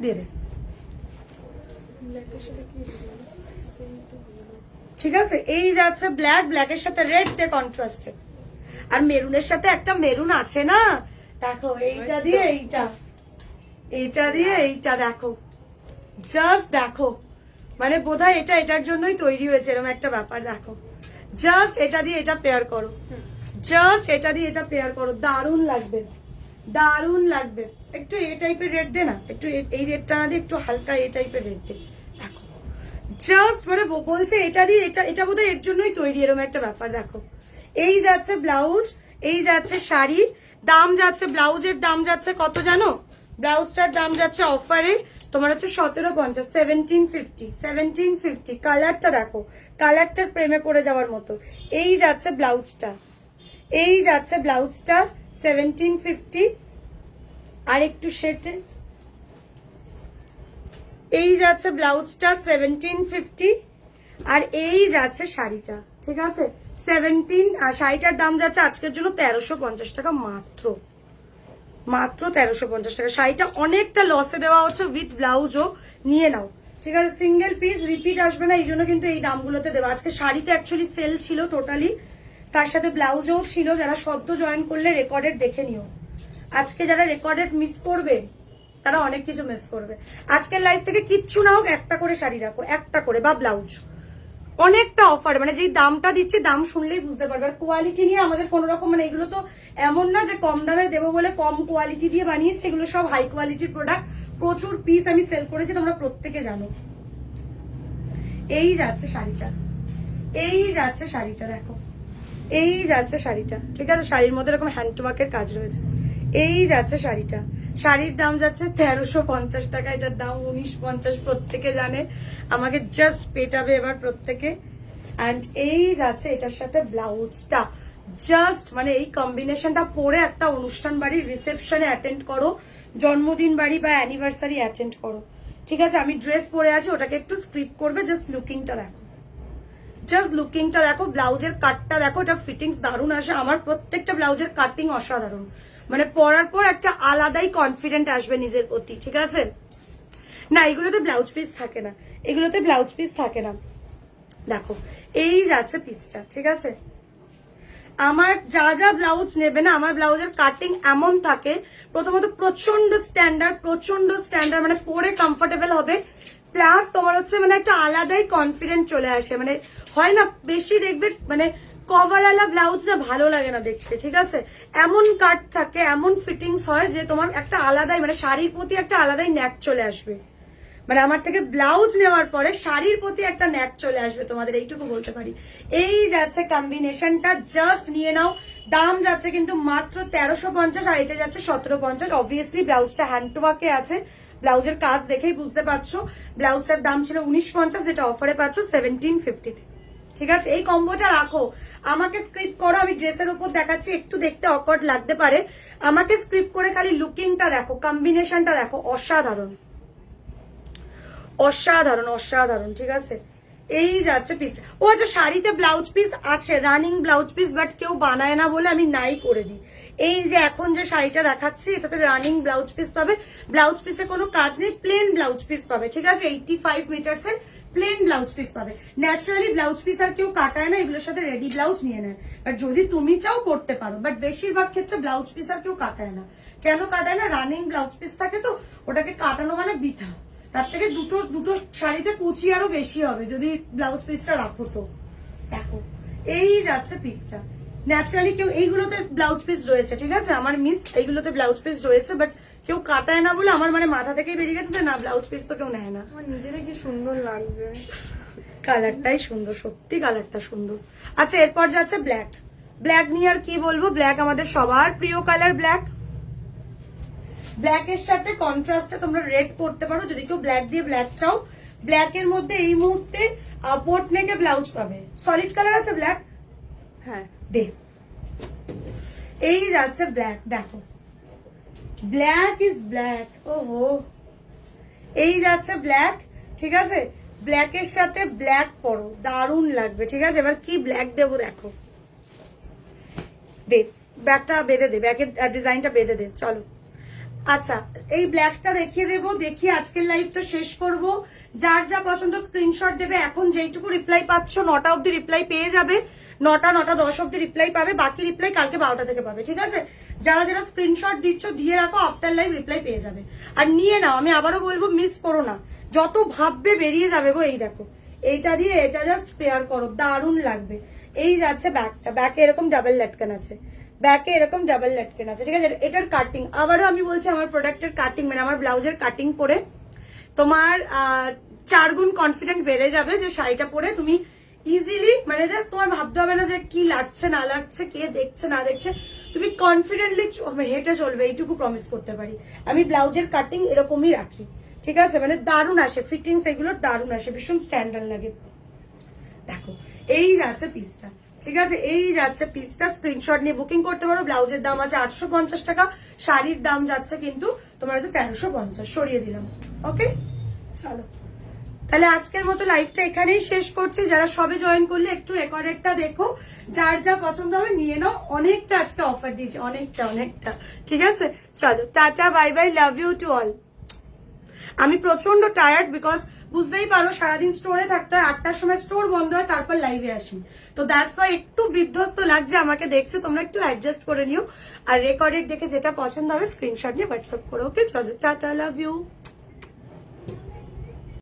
দিয়ে দে। ব্ল্যাকের সাথে কি ঠিক আছে, এই যাচ্ছে ব্ল্যাক, ব্ল্যাকের সাথে রেড দিয়ে কন্ট্রাস্টেড, আর মেরুনের সাথে একটা মেরুন আছে না, দেখো এইটা দিয়ে এইটা, এইটা দিয়ে এইটা, দেখো জাস্ট দেখো, মানে বোধহয় এটা এটার জন্যই তৈরি হয়েছে এরকম একটা ব্যাপার। দেখো জাস্ট এটা দিয়ে এটা পেয়ার করো, জাস্ট এটা দিয়ে এটা পেয়ার করো, দারুণ লাগবে, দারুণ লাগবে। একটু এই টাইপের রেড দে না, একটু এই রেডটা না দিয়ে একটু হালকা এই টাইপের রেড দে, দেখো জাস্ট মানে বলছে এটা দিয়ে এটা, এটা বোধহয় এর জন্যই তৈরি এরকম একটা ব্যাপার। দেখো এই যাচ্ছে ব্লাউজ, এই যাচ্ছে শাড়ি, দাম যাচ্ছে, ব্লাউজের দাম যাচ্ছে কত জানো, ব্লাউজটার দাম যাচ্ছে অফারে তোমার হচ্ছে 1750, 1750, 1750। কালারটা দেখো, কালারটার প্রেমে পড়ে যাওয়ার মতো। এই যাচ্ছে ব্লাউজটা, এই যাচ্ছে ব্লাউজটা 1750, আর একটু সেটে, এই যাচ্ছে ব্লাউজটা 1750, আর এই যাচ্ছে শাড়িটা, ঠিক আছে 17। আর শাড়িটার দাম যাচ্ছে আজকের জন্য 1350 টাকা মাত্র, মাত্র 1350 টাকা। শাড়িটা অনেকটা লসে দেওয়া হচ্ছে, উইথ ব্লাউজও নিয়ে নাও, ঠিক আছে। সিঙ্গেল পিস রিপিট আসবে না, এই জন্য কিন্তু এই দামগুলোতে দেওয়া। আজকে শাড়িতে অ্যাকচুয়ালি সেল ছিল টোটালি, তার সাথে ব্লাউজও ছিল। যারা সদ্য জয়েন করলে রেকর্ডেড দেখে নিও, আজকে যারা রেকর্ডেড মিস করবে তারা অনেক কিছু মিস করবে। আজকের লাইফ থেকে কিচ্ছু না হোক একটা করে শাড়ি রাখো, একটা করে, বা ব্লাউজ। অনেকটা অফার, মানে যেই দামটা দিচ্ছে, দাম শুনলেই বুঝতে পারবে। আর কোয়ালিটি নিয়ে আমাদের কোনো রকম, মানে এগুলো তো এমন না যে কম দামে দেবো বলে কম কোয়ালিটি দিয়ে বানিয়েছে, এগুলো সব হাই কোয়ালিটির প্রোডাক্ট। প্রচুর পিস আমি সেল করেছি, তোমরা প্রত্যেকে জানো। এই যাচ্ছে শাড়িটা, এই যাচ্ছে শাড়িটা, দেখো এই যাচ্ছে শাড়িটা, ঠিক আছে। শাড়ির মধ্যে এরকম হ্যান্ডওয়ার্কের কাজ রয়েছে। এই যাচ্ছে শাড়িটা, শাড়ির দাম যাচ্ছে 1350 টাকা, এটার দাম 1950, প্রত্যেকে জানে। আমাকে জাস্ট পেটাবে এবার প্রত্যেকে। অ্যান্ড এই যাচ্ছে এটার সাথে ব্লাউজটা, জাস্ট মানে এই কম্বিনেশনটা পরে একটা অনুষ্ঠান বাড়ির রিসেপশনে অ্যাটেন্ড করো, জন্মদিন বাড়ি বা অ্যানিভার্সারি অ্যাটেন্ড করো, ঠিক আছে। আমি ড্রেস পরে আছি, ওটাকে একটু স্ক্রিপ্ট করবে, জাস্ট লুকিংটা দেখো, জাস্ট লুকিংটা দেখো, ব্লাউজের কাটটা দেখো, এটা ফিটিংস দারুণ আসে। আমার প্রত্যেকটা ব্লাউজের কাটিং অসাধারণ, মানে পরার পর একটা আলাদাই কনফিডেন্ট আসবে নিজের প্রতি, ঠিক আছে। না এগুলোতে ব্লাউজ পিস থাকে না, এগুলোতে ব্লাউজ পিস থাকে না। দেখো এই যাচ্ছে পিসটা, ঠিক আছে। আমার যা যা ব্লাউজ নেবে না, আমার ব্লাউজের কাটিং এমন থাকে, প্রথমত প্রচন্ড স্ট্যান্ডার্ড, মানে পরে কমফোর্টেবল হবে, প্লাস তোমার হচ্ছে মানে একটা আলাদাই কনফিডেন্ট চলে আসে। মানে হয় না বেশি দেখবে মানে কভারওয়ালা ব্লাউজ না ভালো লাগে না দেখতে, ঠিক আছে। এমন কাট থাকে, এমন ফিটিংস হয় যে তোমার একটা আলাদাই, মানে শাড়ির প্রতি একটা আলাদাই ন্যাক চলে আসবে। মানে আমার থেকে ব্লাউজ নেওয়ার পরে শাড়ির প্রতি একটা ন্যাক চলে আসবে তোমাদের, এইটুকু বলতে পারি। এই যাচ্ছে কম্বিনেশনটা, জাস্ট নিয়ে নাও। দাম যাচ্ছে কিন্তু মাত্র 1350, আর এটা যাচ্ছে 1750। অবভিয়াসলি ব্লাউজটা হ্যান্ড টু ওয়ার্কে আছে, ব্লাউজের কাজ দেখেই বুঝতে পারছো। ব্লাউজটার দাম ছিল 1950, যেটা অফারে পাচ্ছ 1750-তে, ঠিক আছে। এই কম্বোটা রাখো, আমাকে স্ক্রিপ্ট করো, আমি ড্রেসের উপর দেখাচ্ছি, একটু দেখতে অকওয়ার্ড লাগতে পারে, আমাকে স্ক্রিপ্ট করে খালি লুকিংটা দেখো, কম্বিনেশনটা দেখো, অসাধারণ অসাধারণ অসাধারণ, ঠিক আছে। এই যাচ্ছে পিসটা। ও আচ্ছা, শাড়িতে ব্লাউজ পিস আছে, রানিং ব্লাউজ পিস, বাট কেউ বানায় না বলে আমি নাই করে দিই। এই যে এখন যে শাড়িটা দেখাচ্ছি, এটাতে রানিং ব্লাউজ পিস পাবে, ব্লাউজ পিসে কোনো কাজ নেই, প্লেন ব্লাউজ পিস পাবে, ঠিক আছে। 85 মিটার্সের প্লেন ব্লাউজ পিস পাবে। ন্যাচারালি ব্লাউজ পিস আর কেউ কাটায় না, এগুলোর সাথে রেডি ব্লাউজ নিয়ে নেয়, বাট যদি তুমি চাও করতে পারো, বাট বেশিরভাগ ক্ষেত্রে ব্লাউজ পিস আর কেউ কাটায় না। কেন কাটায় না? রানিং ব্লাউজ পিস থাকে তো, ওটাকে কাটানো মানে বৃথা। তার থেকে দুটো শাড়িতে কুচি আরো বেশি হবে যদি ব্লাউজ পিসটা রাখো তো। দেখো এই যাচ্ছে পিসটা, ন্যাচারালি কেউ, এইগুলোতে ব্লাউজ পিস রয়েছে, ঠিক আছে আমার মিস, এইগুলোতে ব্লাউজ পিস রয়েছে, বাট কেউ কাটায় না বলে আমার মানে মাথা থেকেই বেরিয়ে গেছে যে না, ব্লাউজ পিস তো কেউ নেয় না। আমার নিজেরা কি সুন্দর লাগছে, কালারটাই সুন্দর, সত্যি কালারটা সুন্দর। আচ্ছা এরপর যাচ্ছে ব্ল্যাক। ব্ল্যাক নিয়ে আর কি বলবো, ব্ল্যাক আমাদের সবার প্রিয় কালার। ব্ল্যাক, ব্ল্যাক এর সাথে কন্ট্রাস্টে তোমরা রেড করতে পারো যদি কেউ ব্ল্যাক দিয়ে ব্ল্যাক চাও। ব্ল্যাক এর মধ্যে এই মুহূর্তে বোট নেকে ব্লাউজ পাবে। সলিড কালার আছে ব্ল্যাক, হ্যাঁ দে। এই যাচ্ছে ব্ল্যাক, দেখো ব্ল্যাক ইজ ব্ল্যাক, ওহো। এই যাচ্ছে ব্ল্যাক, ঠিক আছে। ব্ল্যাক এর সাথে ব্ল্যাক পরো, দারুণ লাগবে, ঠিক আছে। এবার কি ব্ল্যাক দেবো দেখো, দে ব্যাগটা বেঁধে দে, ব্যাগের ডিজাইনটা বেঁধে দে, চলো। আচ্ছা এই ব্ল্যাকটা দেখিয়ে দেবো, দেখিয়ে আজকের লাইভ তো শেষ করব। যার যা পছন্দ স্ক্রিনশট দেবে। এখন যেইটুকু রিপ্লাই পাচ্ছ 9টা অব্দি রিপ্লাই পেয়ে যাবে, 9টা 10 অব্দি রিপ্লাই পাবে, বাকি রিপ্লাই কালকে 12টা থেকে পাবে, ঠিক আছে? যারা যারা স্ক্রিনশট দিচ্ছ দিয়ে রাখো, আফটার লাইভ রিপ্লাই পেয়ে যাবে। আর নিয়ে নাও, আমি আবারও বলবো মিস করো না, যত ভাববে বেরিয়ে যাবে গো। এই দেখো এইটা দিয়ে এটা জাস্ট পেয়ার করো, দারুণ লাগবে। এই যাচ্ছে ব্যাকটা, ব্যাকে এরকম ডাবল লাটকান আছে, ব্যাকে এরকম ডাবল লাটকান আছে, ঠিক আছে? এটার কাটিং, আবারও আমি বলছি আমার প্রোডাক্টের কাটিং মানে আমার ব্লাউজের কাটিং পরে তোমার 4 গুণ কনফিডেন্ট বেড়ে যাবে যে শাড়িটা পরে তুমি ইজিলি মানে জাস্ট তোমার ভাবতে হবে না যে কি লাগছে না লাগছে, কে দেখছে না দেখছে, তুমি কনফিডেন্টলি হেঁটে চলবে, এইটুকু প্রমিস করতে পারি। আমি ব্লাউজের কাটিং এরকমই রাখি, ঠিক আছে? মানে দারুণ আসে ফিটিংস, এগুলো দারুণ আসে, ভীষণ স্ট্যান্ডার্ড লাগে। দেখো এই যাচ্ছে পিসটা, ঠিক আছে? এই যাচ্ছে পিসটা, স্ক্রিনশট নিয়ে বুকিং করতে পারো। ব্লাউজের দাম আছে 850 টাকা, শাড়ির দাম যাচ্ছে কিন্তু তোমার হচ্ছে 1350, সরিয়ে দিলাম। ওকে চলো তাহলে আজকের মতো লাইভটা এখানেই শেষ করছি। যারা সবে জয়েন করলে একটু রেকর্ডেডটা দেখো, যার যা পছন্দ হবে নিয়ে নাও। অনেকটা আজকে অফার দিয়েছি, অনেকটা, ঠিক আছে? চলো টাটা, bye bye, love you to all. আমি প্রচন্ড টায়ার্ড, বিকজ বুঝতেই পারো সারাদিন স্টোরে থাকতে হয়, 8টার সময় স্টোর বন্ধ হয়, তারপর লাইভে আসি, তো দ্যাটস ওয়াই একটু বিধ্বস্ত লাগছে আমাকে দেখছে, তোমরা একটু অ্যাডজাস্ট করে নিও। আর রেকর্ডেড দেখে যেটা পছন্দ হবে স্ক্রিনশট নিয়ে হোয়াটসঅ্যাপ করো। ওকে চলো টাটা, লাভ ইউ।